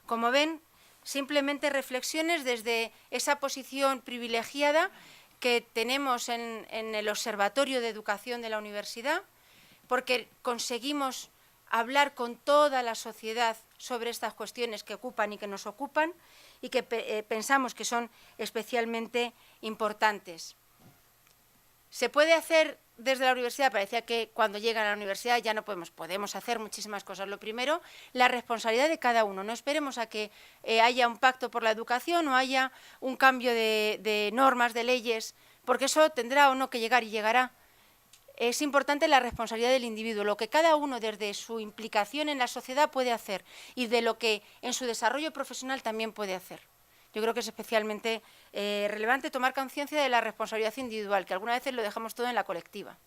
Como ven, simplemente reflexiones desde esa posición privilegiada que tenemos en el Observatorio de Educación de la Universidad, porque conseguimos hablar con toda la sociedad sobre estas cuestiones que ocupan y que nos ocupan y que pensamos que son especialmente importantes. ¿Se puede hacer desde la universidad? Parecía que cuando llegan a la universidad ya no podemos hacer muchísimas cosas. Lo primero, la responsabilidad de cada uno. No esperemos a que haya un pacto por la educación o haya un cambio de normas, de leyes, porque eso tendrá o no que llegar y llegará. Es importante la responsabilidad del individuo, lo que cada uno desde su implicación en la sociedad puede hacer y de lo que en su desarrollo profesional también puede hacer. Yo creo que es especialmente relevante tomar conciencia de la responsabilidad individual, que algunas veces lo dejamos todo en la colectiva.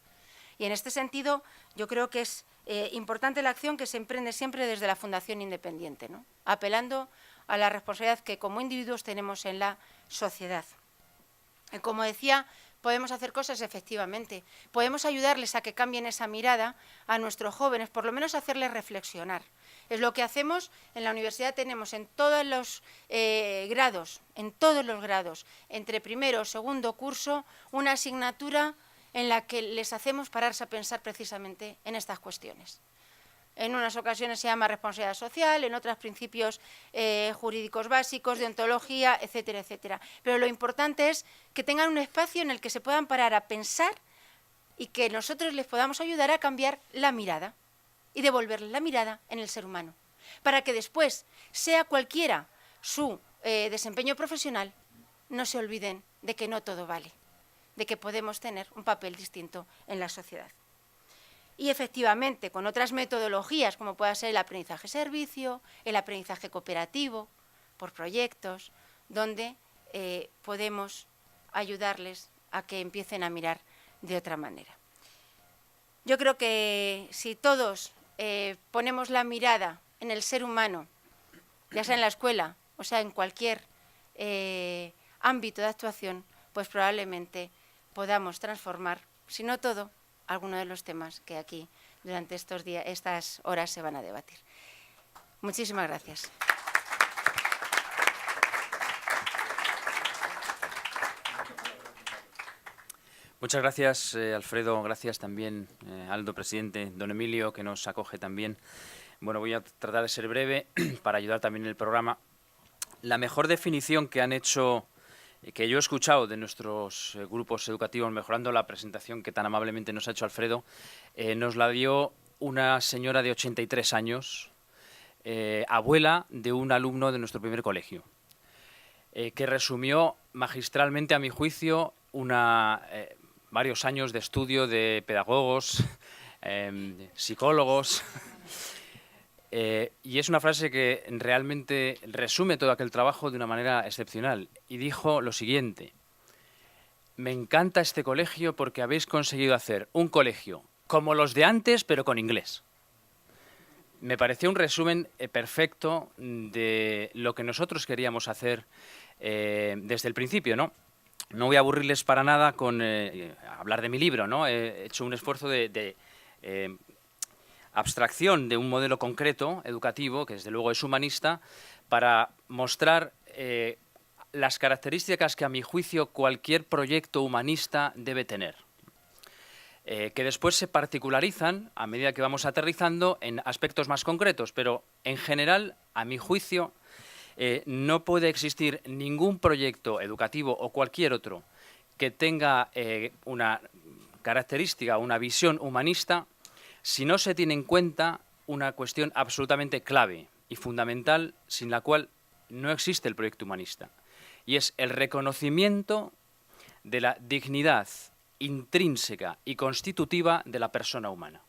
Y en este sentido, yo creo que es importante la acción que se emprende siempre desde la Fundación Independiente, ¿no? Apelando a la responsabilidad que como individuos tenemos en la sociedad. Y como decía, podemos hacer cosas efectivamente, podemos ayudarles a que cambien esa mirada a nuestros jóvenes, por lo menos hacerles reflexionar. Es lo que hacemos en la universidad, tenemos en todos los grados, entre primero o segundo curso, una asignatura en la que les hacemos pararse a pensar precisamente en estas cuestiones. En unas ocasiones se llama responsabilidad social, en otras principios jurídicos básicos, deontología, etcétera, etcétera. Pero lo importante es que tengan un espacio en el que se puedan parar a pensar y que nosotros les podamos ayudar a cambiar la mirada y devolverles la mirada en el ser humano, para que después, sea cualquiera su desempeño profesional, no se olviden de que no todo vale, de que podemos tener un papel distinto en la sociedad. Y efectivamente, con otras metodologías, como pueda ser el aprendizaje servicio, el aprendizaje cooperativo, por proyectos, donde podemos ayudarles a que empiecen a mirar de otra manera. Yo creo que si todos ponemos la mirada en el ser humano, ya sea en la escuela o sea en cualquier ámbito de actuación, pues probablemente podamos transformar, si no todo, algunos de los temas que aquí durante estos días, estas horas se van a debatir. Muchísimas gracias. Muchas gracias, Alfredo. Gracias también, Aldo, presidente, don Emilio, que nos acoge también. Bueno, voy a tratar de ser breve para ayudar también en el programa. La mejor definición que han hecho, que yo he escuchado de nuestros grupos educativos, mejorando la presentación que tan amablemente nos ha hecho Alfredo, nos la dio una señora de 83 años, abuela de un alumno de nuestro primer colegio, que resumió magistralmente, a mi juicio, varios años de estudio de pedagogos, psicólogos, y es una frase que realmente resume todo aquel trabajo de una manera excepcional. Y dijo lo siguiente: me encanta este colegio porque habéis conseguido hacer un colegio como los de antes, pero con inglés. Me pareció un resumen perfecto de lo que nosotros queríamos hacer desde el principio, ¿no? No voy a aburrirles para nada con hablar de mi libro, ¿no? He hecho un esfuerzo de abstracción de un modelo concreto educativo, que desde luego es humanista, para mostrar las características que a mi juicio cualquier proyecto humanista debe tener, que después se particularizan a medida que vamos aterrizando en aspectos más concretos, pero en general, a mi juicio, no puede existir ningún proyecto educativo o cualquier otro que tenga una característica, una visión humanista, si no se tiene en cuenta una cuestión absolutamente clave y fundamental, sin la cual no existe el proyecto humanista, y es el reconocimiento de la dignidad intrínseca y constitutiva de la persona humana.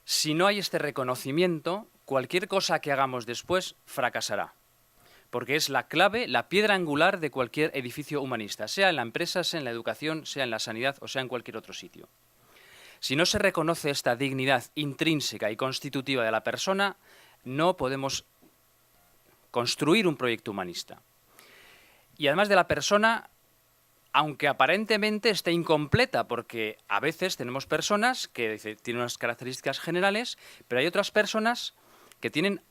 Si no hay este reconocimiento, cualquier cosa que hagamos después fracasará, porque es la clave, la piedra angular de cualquier edificio humanista, sea en la empresa, sea en la educación, sea en la sanidad o sea en cualquier otro sitio. Si no se reconoce esta dignidad intrínseca y constitutiva de la persona, no podemos construir un proyecto humanista. Y además de la persona, aunque aparentemente esté incompleta, porque a veces tenemos personas que tienen unas características generales, pero hay otras personas que tienen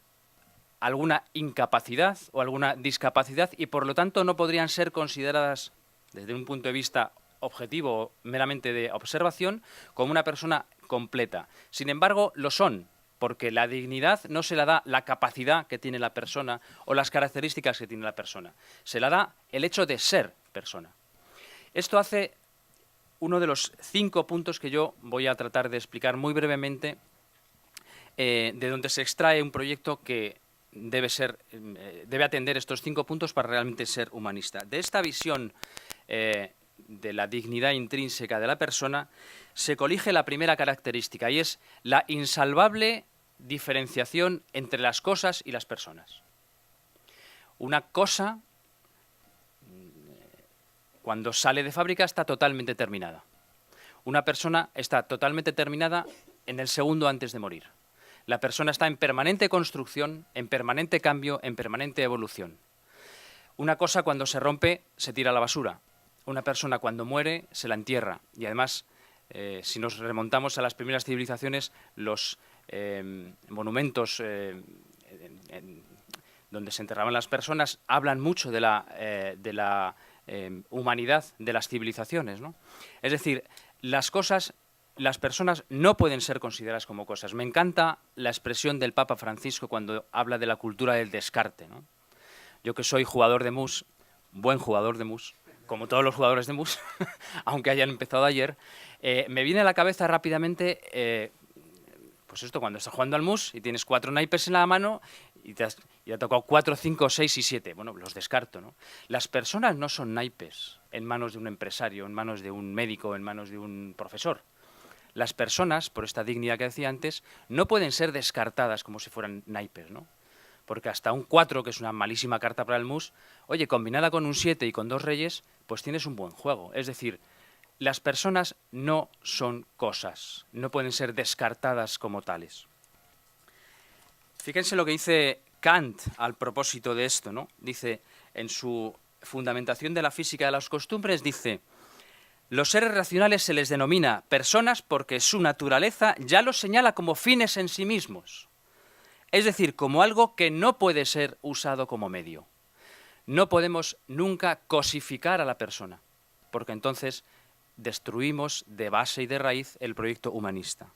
alguna incapacidad o alguna discapacidad y por lo tanto no podrían ser consideradas desde un punto de vista objetivo, meramente de observación, como una persona completa. Sin embargo, lo son, porque la dignidad no se la da la capacidad que tiene la persona o las características que tiene la persona. Se la da el hecho de ser persona. Esto hace uno de los 5 puntos que yo voy a tratar de explicar muy brevemente, de donde se extrae un proyecto que debe atender estos 5 puntos para realmente ser humanista. De esta visión de la dignidad intrínseca de la persona se colige la primera característica y es la insalvable diferenciación entre las cosas y las personas. Una cosa, cuando sale de fábrica, está totalmente terminada. Una persona está totalmente terminada en el segundo antes de morir. La persona está en permanente construcción, en permanente cambio, en permanente evolución. Una cosa, cuando se rompe, se tira a la basura. Una persona, cuando muere, se la entierra. Y además, si nos remontamos a las primeras civilizaciones, los monumentos donde se enterraban las personas hablan mucho de la humanidad de las civilizaciones, ¿no? Es decir, las personas no pueden ser consideradas como cosas. Me encanta la expresión del Papa Francisco cuando habla de la cultura del descarte, ¿no? Yo que soy jugador de mus, buen jugador de mus, como todos los jugadores de mus, aunque hayan empezado ayer, me viene a la cabeza rápidamente, pues esto, cuando estás jugando al mus y tienes 4 naipes en la mano y te ha tocado 4, 5, 6 y 7. Bueno, los descarto, ¿no? Las personas no son naipes en manos de un empresario, en manos de un médico, en manos de un profesor. Las personas, por esta dignidad que decía antes, no pueden ser descartadas como si fueran naipes, ¿no? Porque hasta un 4, que es una malísima carta para el mus, oye, combinada con un 7 y con 2 reyes, pues tienes un buen juego. Es decir, las personas no son cosas, no pueden ser descartadas como tales. Fíjense lo que dice Kant al propósito de esto, ¿no? Dice, en su Fundamentación de la física de las costumbres, dice: los seres racionales se les denomina personas porque su naturaleza ya los señala como fines en sí mismos. Es decir, como algo que no puede ser usado como medio. No podemos nunca cosificar a la persona, porque entonces destruimos de base y de raíz el proyecto humanista.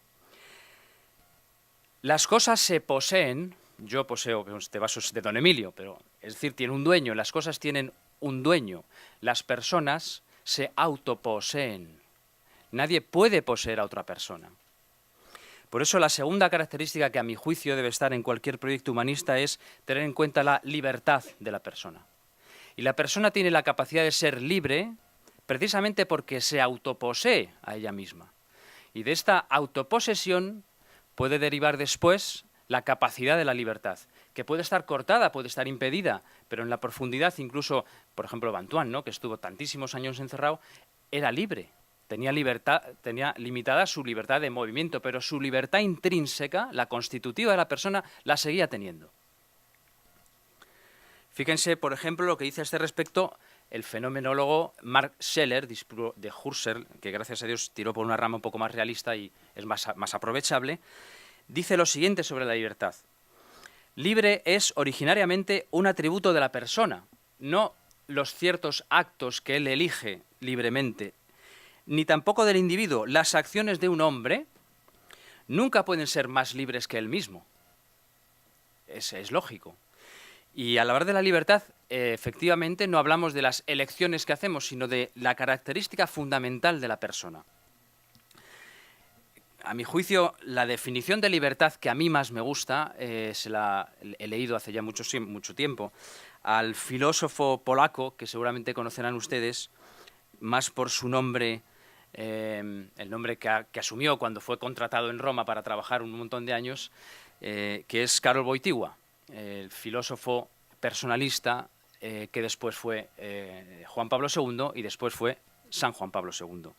Las cosas se poseen, yo poseo, este vaso es de don Emilio, pero es decir, tiene un dueño, las cosas tienen un dueño, las personas se autoposeen. Nadie puede poseer a otra persona. Por eso la segunda característica que a mi juicio debe estar en cualquier proyecto humanista es tener en cuenta la libertad de la persona. Y la persona tiene la capacidad de ser libre precisamente porque se autoposee a ella misma. Y de esta autoposesión puede derivar después la capacidad de la libertad, que puede estar cortada, puede estar impedida, pero en la profundidad, incluso, por ejemplo, Bantuán, ¿no?, que estuvo tantísimos años encerrado, era libre. Tenía libertad, tenía limitada su libertad de movimiento, pero su libertad intrínseca, la constitutiva de la persona, la seguía teniendo. Fíjense, por ejemplo, lo que dice a este respecto el fenomenólogo Mark Scheller de Husserl, que gracias a Dios tiró por una rama un poco más realista y es más aprovechable, dice lo siguiente sobre la libertad. Libre es originariamente un atributo de la persona, no los ciertos actos que él elige libremente, ni tampoco del individuo. Las acciones de un hombre nunca pueden ser más libres que él mismo. Es lógico. Y al hablar de la libertad, efectivamente no hablamos de las elecciones que hacemos, sino de la característica fundamental de la persona. A mi juicio, la definición de libertad que a mí más me gusta, se la he leído hace ya mucho tiempo, al filósofo polaco, que seguramente conocerán ustedes, más por su nombre, el nombre que asumió cuando fue contratado en Roma para trabajar un montón de años, que es Karol Wojtyła, el filósofo personalista que después fue Juan Pablo II y después fue San Juan Pablo II.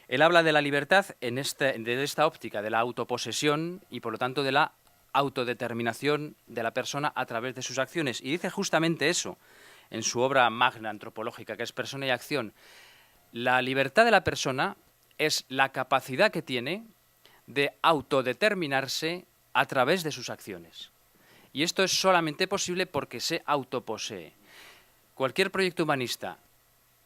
Él habla de la libertad desde esta óptica de la autoposesión y, por lo tanto, de la autodeterminación de la persona a través de sus acciones. Y dice justamente eso en su obra magna antropológica, que es Persona y Acción. La libertad de la persona es la capacidad que tiene de autodeterminarse a través de sus acciones. Y esto es solamente posible porque se autoposee. Cualquier proyecto humanista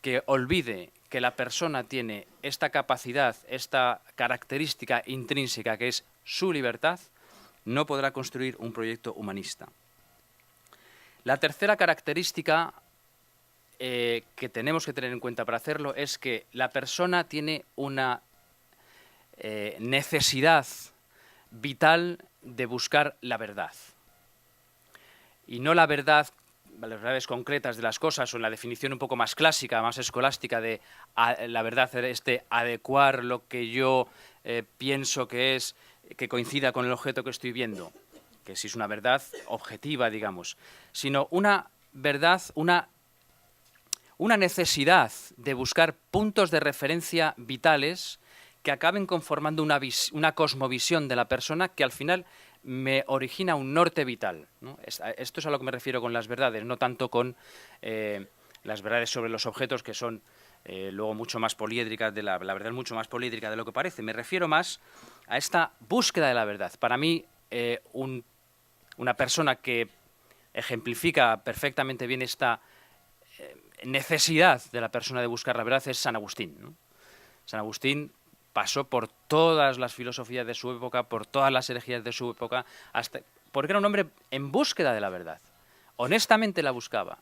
que olvide que la persona tiene esta capacidad, esta característica intrínseca que es su libertad, no podrá construir un proyecto humanista. La tercera característica que tenemos que tener en cuenta para hacerlo es que la persona tiene una necesidad vital de buscar la verdad. Y no las verdades concretas de las cosas, o en la definición un poco más clásica, más escolástica de la verdad, adecuar lo que yo pienso que es, que coincida con el objeto que estoy viendo, que si es una verdad objetiva, digamos, sino una verdad, una necesidad de buscar puntos de referencia vitales que acaben conformando una cosmovisión de la persona que al final me origina un norte vital, ¿no? Esto es a lo que me refiero con las verdades, no tanto con las verdades sobre los objetos, que son luego mucho más poliédricas, la verdad es mucho más poliédrica de lo que parece. Me refiero más a esta búsqueda de la verdad. Para mí, una persona que ejemplifica perfectamente bien esta necesidad de la persona de buscar la verdad es San Agustín, ¿no? San Agustín pasó por todas las filosofías de su época, por todas las herejías de su época, porque era un hombre en búsqueda de la verdad. Honestamente la buscaba.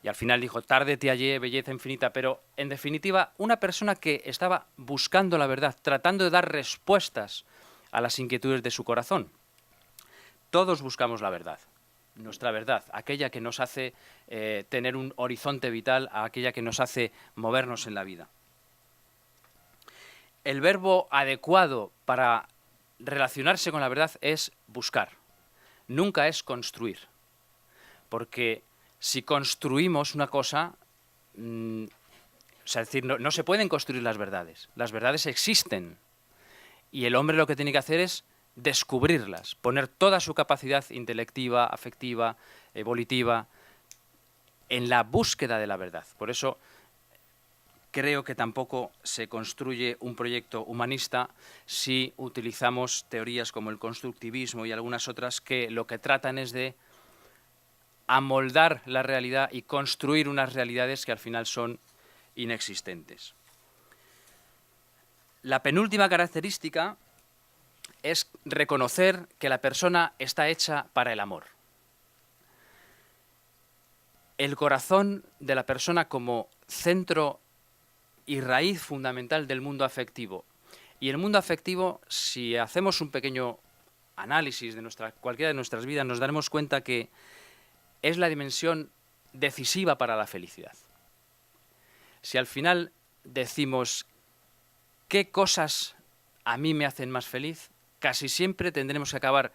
Y al final dijo, tarde te hallé, belleza infinita, pero en definitiva, una persona que estaba buscando la verdad, tratando de dar respuestas a las inquietudes de su corazón. Todos buscamos la verdad, nuestra verdad, aquella que nos hace tener un horizonte vital, aquella que nos hace movernos en la vida. El verbo adecuado para relacionarse con la verdad es buscar, nunca es construir, porque si construimos una cosa, es decir, no se pueden construir las verdades existen y el hombre lo que tiene que hacer es descubrirlas, poner toda su capacidad intelectiva, afectiva, volitiva en la búsqueda de la verdad. Por eso creo que tampoco se construye un proyecto humanista si utilizamos teorías como el constructivismo y algunas otras que lo que tratan es de amoldar la realidad y construir unas realidades que al final son inexistentes. La penúltima característica es reconocer que la persona está hecha para el amor. El corazón de la persona como centro y raíz fundamental del mundo afectivo. Y el mundo afectivo, si hacemos un pequeño análisis de cualquiera de nuestras vidas, nos daremos cuenta que es la dimensión decisiva para la felicidad. Si al final decimos qué cosas a mí me hacen más feliz, casi siempre tendremos que acabar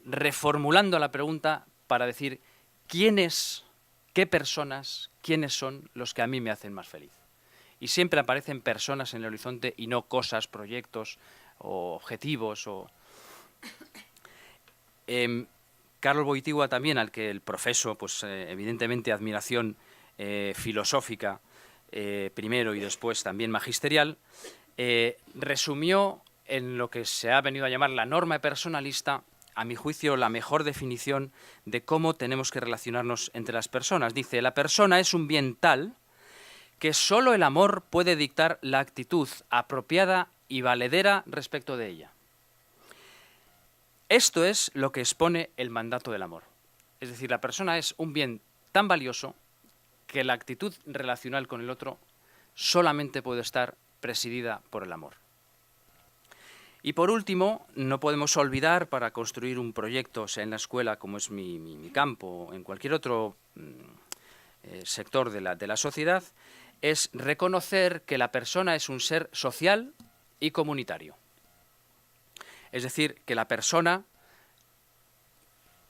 reformulando la pregunta para decir qué personas, quiénes son los que a mí me hacen más feliz. Y siempre aparecen personas en el horizonte y no cosas, proyectos o objetivos. Karol Wojtyła también, al que el profeso, pues evidentemente admiración filosófica, primero y después también magisterial, resumió en lo que se ha venido a llamar la norma personalista, a mi juicio, la mejor definición de cómo tenemos que relacionarnos entre las personas. Dice, la persona es un bien tal que solo el amor puede dictar la actitud apropiada y valedera respecto de ella. Esto es lo que expone el mandato del amor. Es decir, la persona es un bien tan valioso que la actitud relacional con el otro solamente puede estar presidida por el amor. Y por último, no podemos olvidar, para construir un proyecto, sea en la escuela, como es mi campo, o en cualquier otro sector de la sociedad, es reconocer que la persona es un ser social y comunitario. Es decir, que la persona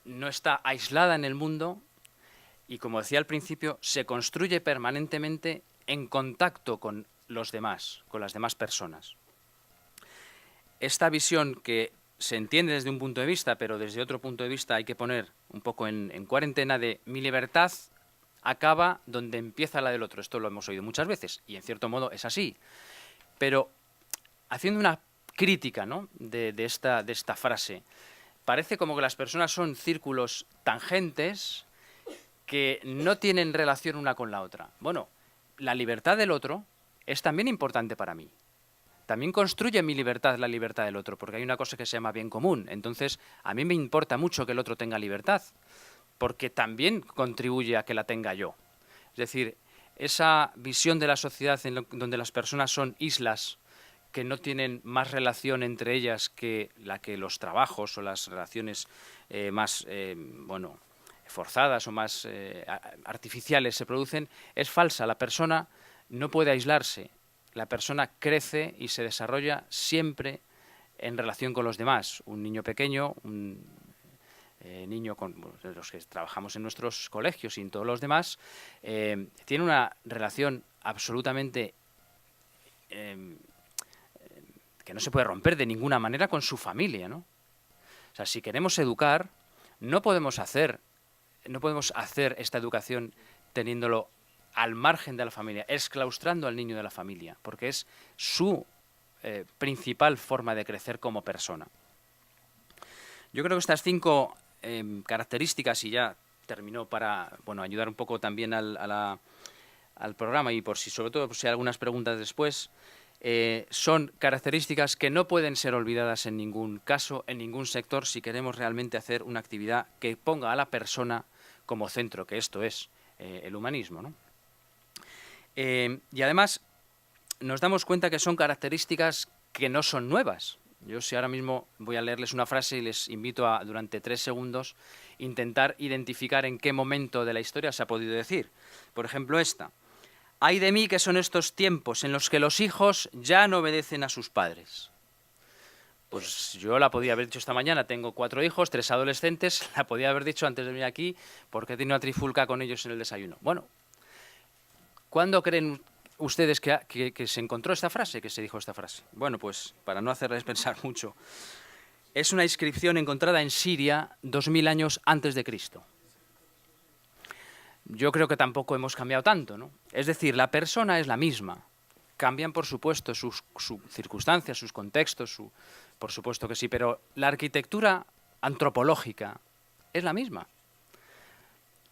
no está aislada en el mundo y, como decía al principio, se construye permanentemente en contacto con los demás, con las demás personas. Esta visión, que se entiende desde un punto de vista, pero desde otro punto de vista hay que poner un poco en cuarentena, de mi libertad acaba donde empieza la del otro. Esto lo hemos oído muchas veces y en cierto modo es así. Pero haciendo una crítica, ¿no?, de esta frase, parece como que las personas son círculos tangentes que no tienen relación una con la otra. Bueno, la libertad del otro es también importante para mí. También construye mi libertad la libertad del otro, porque hay una cosa que se llama bien común. Entonces, a mí me importa mucho que el otro tenga libertad, porque también contribuye a que la tenga yo. Es decir, esa visión de la sociedad donde las personas son islas que no tienen más relación entre ellas que la que los trabajos o las relaciones más forzadas o más artificiales se producen, es falsa. La persona no puede aislarse. La persona crece y se desarrolla siempre en relación con los demás. Un niño pequeño, un niño con los que trabajamos en nuestros colegios y en todos los demás, tiene una relación absolutamente que no se puede romper de ninguna manera con su familia, ¿no? O sea, si queremos educar, no podemos hacer esta educación teniéndolo al margen de la familia, exclaustrando al niño de la familia, porque es su principal forma de crecer como persona. Yo creo que estas 5 características, y ya terminó para ayudar un poco también al programa y sobre todo si hay algunas preguntas después, son características que no pueden ser olvidadas en ningún caso, en ningún sector, si queremos realmente hacer una actividad que ponga a la persona como centro, que esto es el humanismo, ¿no? Y además nos damos cuenta que son características que no son nuevas. Yo si ahora mismo voy a leerles una frase y les invito a, durante 3 segundos, intentar identificar en qué momento de la historia se ha podido decir. Por ejemplo, esta. Ay de mí que son estos tiempos en los que los hijos ya no obedecen a sus padres. Pues yo la podía haber dicho esta mañana, tengo 4 hijos, 3 adolescentes, la podía haber dicho antes de venir aquí porque he tenido una trifulca con ellos en el desayuno. Bueno, ¿cuándo creen ustedes que se encontró esta frase, que se dijo esta frase? Bueno, pues para no hacerles pensar mucho, es una inscripción encontrada en Siria 2000 años antes de Cristo. Yo creo que tampoco hemos cambiado tanto, ¿no? Es decir, la persona es la misma. Cambian, por supuesto, sus circunstancias, sus contextos, por supuesto que sí, pero la arquitectura antropológica es la misma.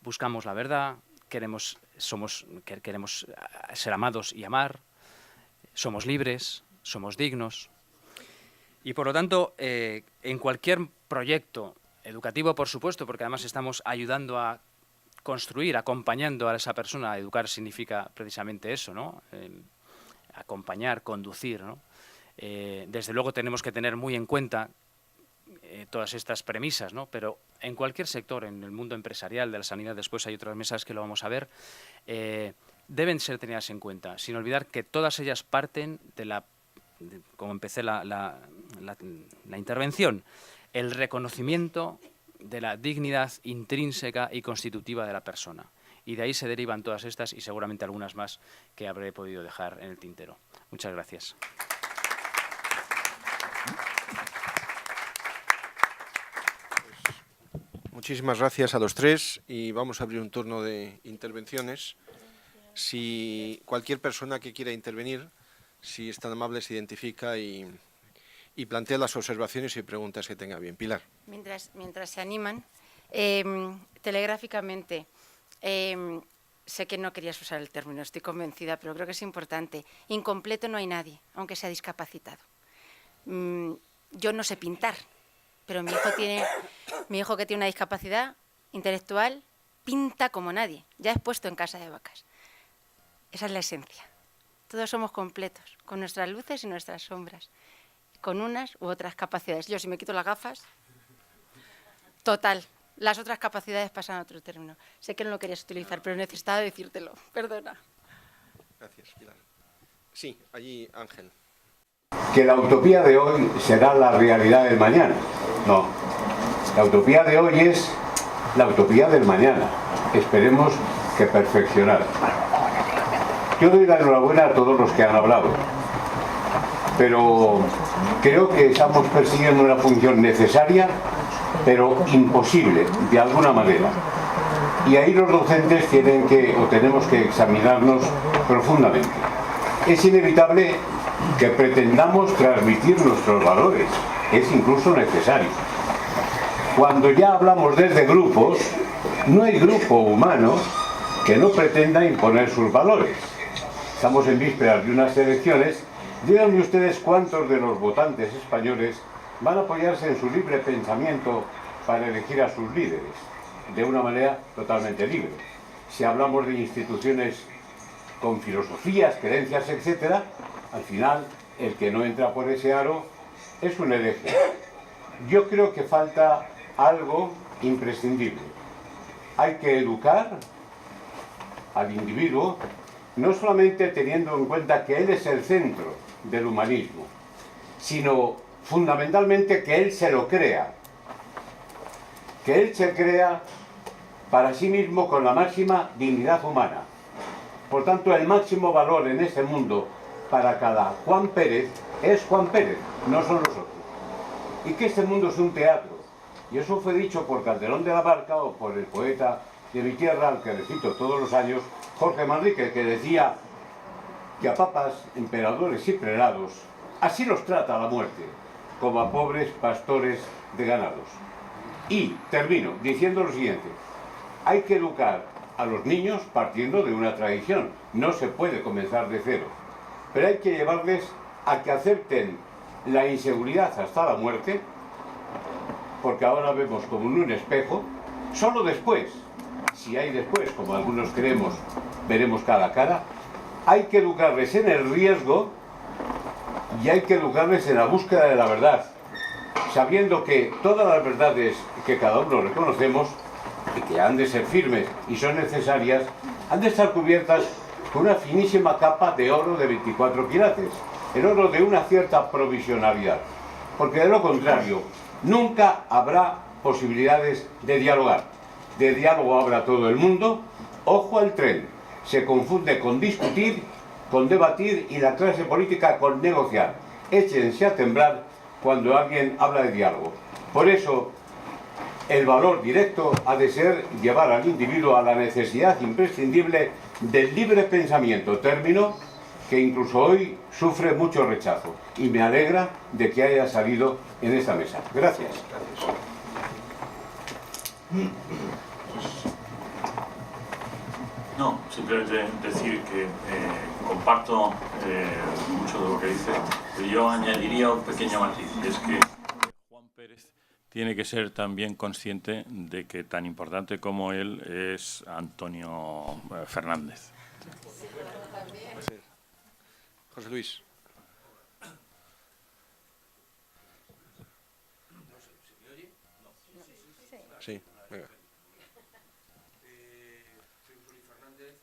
Buscamos la verdad, queremos ser amados y amar, somos libres, somos dignos. Y por lo tanto, en cualquier proyecto educativo, por supuesto, porque además estamos ayudando a construir, acompañando a esa persona. Educar significa precisamente eso, ¿no? Acompañar, conducir, ¿no? Desde luego tenemos que tener muy en cuenta todas estas premisas, ¿no? Pero en cualquier sector, en el mundo empresarial, de la sanidad, después hay otras mesas que lo vamos a ver, deben ser tenidas en cuenta, sin olvidar que todas ellas parten como empecé la intervención, el reconocimiento de la dignidad intrínseca y constitutiva de la persona. Y de ahí se derivan todas estas y seguramente algunas más que habré podido dejar en el tintero. Muchas gracias. Muchísimas gracias a los 3 y vamos a abrir un turno de intervenciones. Si cualquier persona que quiera intervenir, si es tan amable, se identifica y plantea las observaciones y preguntas que tenga bien. Pilar. Mientras se animan, telegráficamente, sé que no querías usar el término, estoy convencida, pero creo que es importante. Incompleto no hay nadie, aunque sea discapacitado. Yo no sé pintar, pero mi hijo que tiene una discapacidad intelectual pinta como nadie, ya expuesto en Casa de Vacas. Esa es la esencia. Todos somos completos, con nuestras luces y nuestras sombras, con unas u otras capacidades. Yo, si me quito las gafas, total, las otras capacidades pasan a otro término. Sé que no lo querías utilizar, pero necesitaba decírtelo. Perdona. Gracias, Pilar. Sí, allí Ángel. Que la utopía de hoy será la realidad del mañana. No. La utopía de hoy es la utopía del mañana. Esperemos que perfeccionar. Yo doy la enhorabuena a todos los que han hablado, pero creo que estamos persiguiendo una función necesaria, pero imposible, de alguna manera. Y ahí los docentes tenemos que examinarnos profundamente. Es inevitable que pretendamos transmitir nuestros valores, es incluso necesario. Cuando ya hablamos desde grupos, no hay grupo humano que no pretenda imponer sus valores. Estamos en vísperas de unas elecciones. Díganme ustedes cuántos de los votantes españoles van a apoyarse en su libre pensamiento para elegir a sus líderes, de una manera totalmente libre. Si hablamos de instituciones con filosofías, creencias, etc., al final el que no entra por ese aro es un hereje. Yo creo que falta algo imprescindible. Hay que educar al individuo, no solamente teniendo en cuenta que él es el centro del humanismo, sino fundamentalmente que él se lo crea. Que él se crea para sí mismo con la máxima dignidad humana. Por tanto, el máximo valor en este mundo para cada Juan Pérez es Juan Pérez, no son los otros. Y que este mundo es un teatro. Y eso fue dicho por Calderón de la Barca o por el poeta de mi tierra, al que recito todos los años, Jorge Manrique, que decía que a papas, emperadores y prelados así los trata la muerte, como a pobres pastores de ganados. Y termino diciendo lo siguiente: hay que educar a los niños partiendo de una tradición, no se puede comenzar de cero, pero hay que llevarles a que acepten la inseguridad hasta la muerte, porque ahora vemos como en un espejo. Solo después, si hay después, como algunos creemos, veremos cara a cara. Hay que educarles en el riesgo y hay que educarles en la búsqueda de la verdad, sabiendo que todas las verdades que cada uno reconocemos y que han de ser firmes y son necesarias, han de estar cubiertas con una finísima capa de oro de 24 quilates, el oro de una cierta provisionalidad, porque de lo contrario nunca habrá posibilidades de dialogar. De diálogo habrá todo el mundo. Ojo al tren, se confunde con discutir, con debatir, y la clase política con negociar. Échense a temblar cuando alguien habla de diálogo. Por eso, el valor directo ha de ser llevar al individuo a la necesidad imprescindible del libre pensamiento, término que incluso hoy sufre mucho rechazo. Y me alegra de que haya salido en esta mesa. Gracias. No, simplemente decir que comparto mucho de lo que dice, pero yo añadiría un pequeño matiz, y es que Juan Pérez tiene que ser también consciente de que tan importante como él es Antonio Fernández. José Luis. Sí, venga. Soy José Luis Fernández,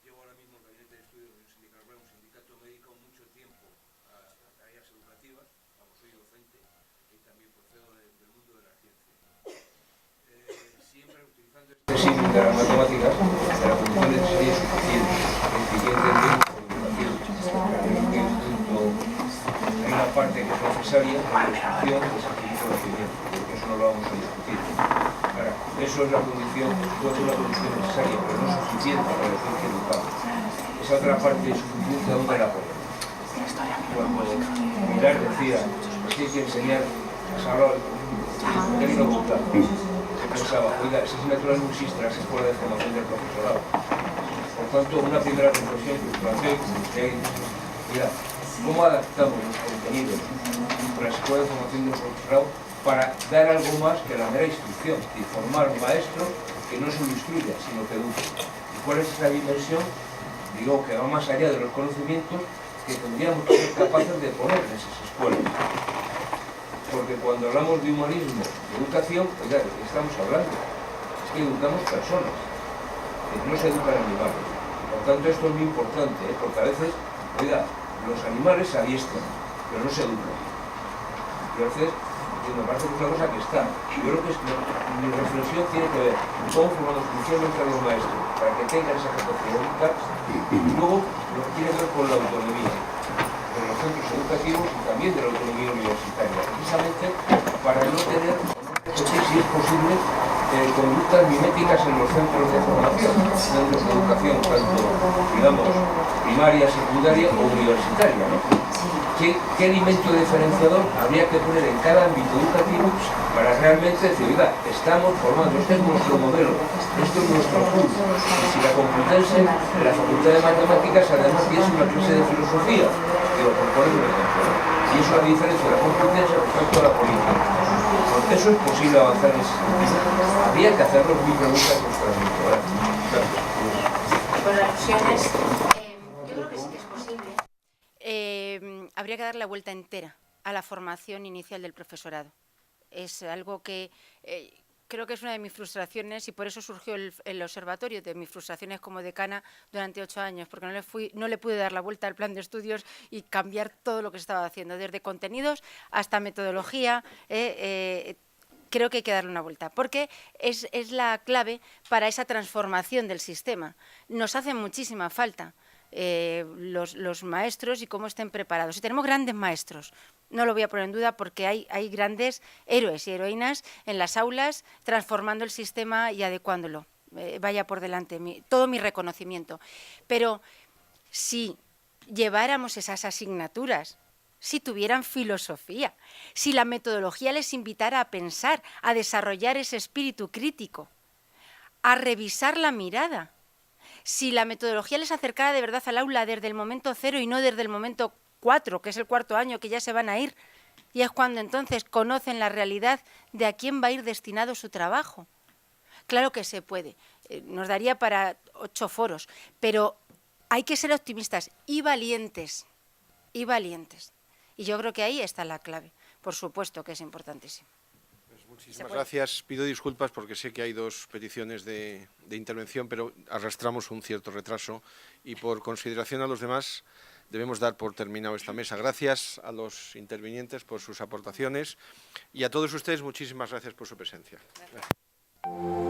llevo ahora mismo el gabinete de estudios de un sindicato médico mucho tiempo a tareas educativas. Vamos, soy docente y también procedo del mundo de la ciencia. Siempre utilizando este símil de las matemáticas, de la condición de sería suficiente, hay una parte que es necesaria, la construcción, que es el principio de nacimiento, porque eso no lo vamos a discutir. Ahora, eso eso es la condición, puede ser una condición necesaria, pero no suficiente para decir que educamos. Esa otra parte suficiente, ¿dónde la ponemos? Cuando Pilar decía, es que hay que enseñar a Salón, que no gusta, se pensaba, oiga, esa asignatura no existe en las escuelas de formación del profesorado. Por tanto, una primera reflexión que hay, mira, ¿cómo adaptamos los contenidos de la escuela de formación del profesorado para dar algo más que la mera instrucción y formar un maestro que no solo instruya, sino que eduque? ¿Y cuál es esa dimensión? Digo, que va más allá de los conocimientos que tendríamos que ser capaces de poner en esas escuelas. Porque cuando hablamos de humanismo, de educación, oiga, ¿de qué estamos hablando? Es que educamos personas, que no se educan animales. Por tanto, esto es muy importante, porque a veces, oiga, los animales se adiestran, pero no se educan. Y a veces, me parece que es una cosa que está. Yo creo que mi reflexión tiene que ver cómo formamos especialmente a los maestros, para que tengan esa capacidad de educar, y luego lo que tiene que ver con la autonomía de los centros educativos y también de la autonomía universitaria, precisamente para no tener, si es posible, conductas miméticas en los centros de formación, centros de educación, tanto, digamos, primaria, secundaria o universitaria, ¿no? ¿Qué elemento diferenciador habría que poner en cada ámbito educativo para realmente decir, oiga, estamos formando, este es nuestro modelo, esto es nuestro pool? Y si la Complutense, en la Facultad de Matemáticas, además tiene una clase de filosofía, digo, por poner un ejemplo, ¿no? Y eso es la diferencia de la Complutense respecto a la política. Porque eso es posible avanzar en ese sentido. Habría que hacerlo, mi pregunta es nuestra doctora. Por alusiones, yo creo que sí que es posible. Habría que dar la vuelta entera a la formación inicial del profesorado. Es algo que creo que es una de mis frustraciones y por eso surgió el observatorio, de mis frustraciones como decana durante 8 años, porque no le pude dar la vuelta al plan de estudios y cambiar todo lo que se estaba haciendo, desde contenidos hasta metodología. Creo que hay que darle una vuelta, porque es la clave para esa transformación del sistema. Nos hace muchísima falta los maestros y cómo estén preparados. Y tenemos grandes maestros, no lo voy a poner en duda, porque hay grandes héroes y heroínas en las aulas transformando el sistema y adecuándolo. Vaya por delante todo mi reconocimiento. Pero si lleváramos esas asignaturas, si tuvieran filosofía, si la metodología les invitara a pensar, a desarrollar ese espíritu crítico, a revisar la mirada, si la metodología les acercara de verdad al aula desde el momento 0 y no desde el momento 4, que es el 4º año, que ya se van a ir, y es cuando entonces conocen la realidad de a quién va a ir destinado su trabajo. Claro que se puede, nos daría para 8 foros, pero hay que ser optimistas y valientes, y valientes. Y yo creo que ahí está la clave, por supuesto que es importantísimo. Muchísimas gracias. Pido disculpas porque sé que hay 2 peticiones de intervención, pero arrastramos un cierto retraso y por consideración a los demás debemos dar por terminado esta mesa. Gracias a los intervinientes por sus aportaciones y a todos ustedes muchísimas gracias por su presencia. Gracias.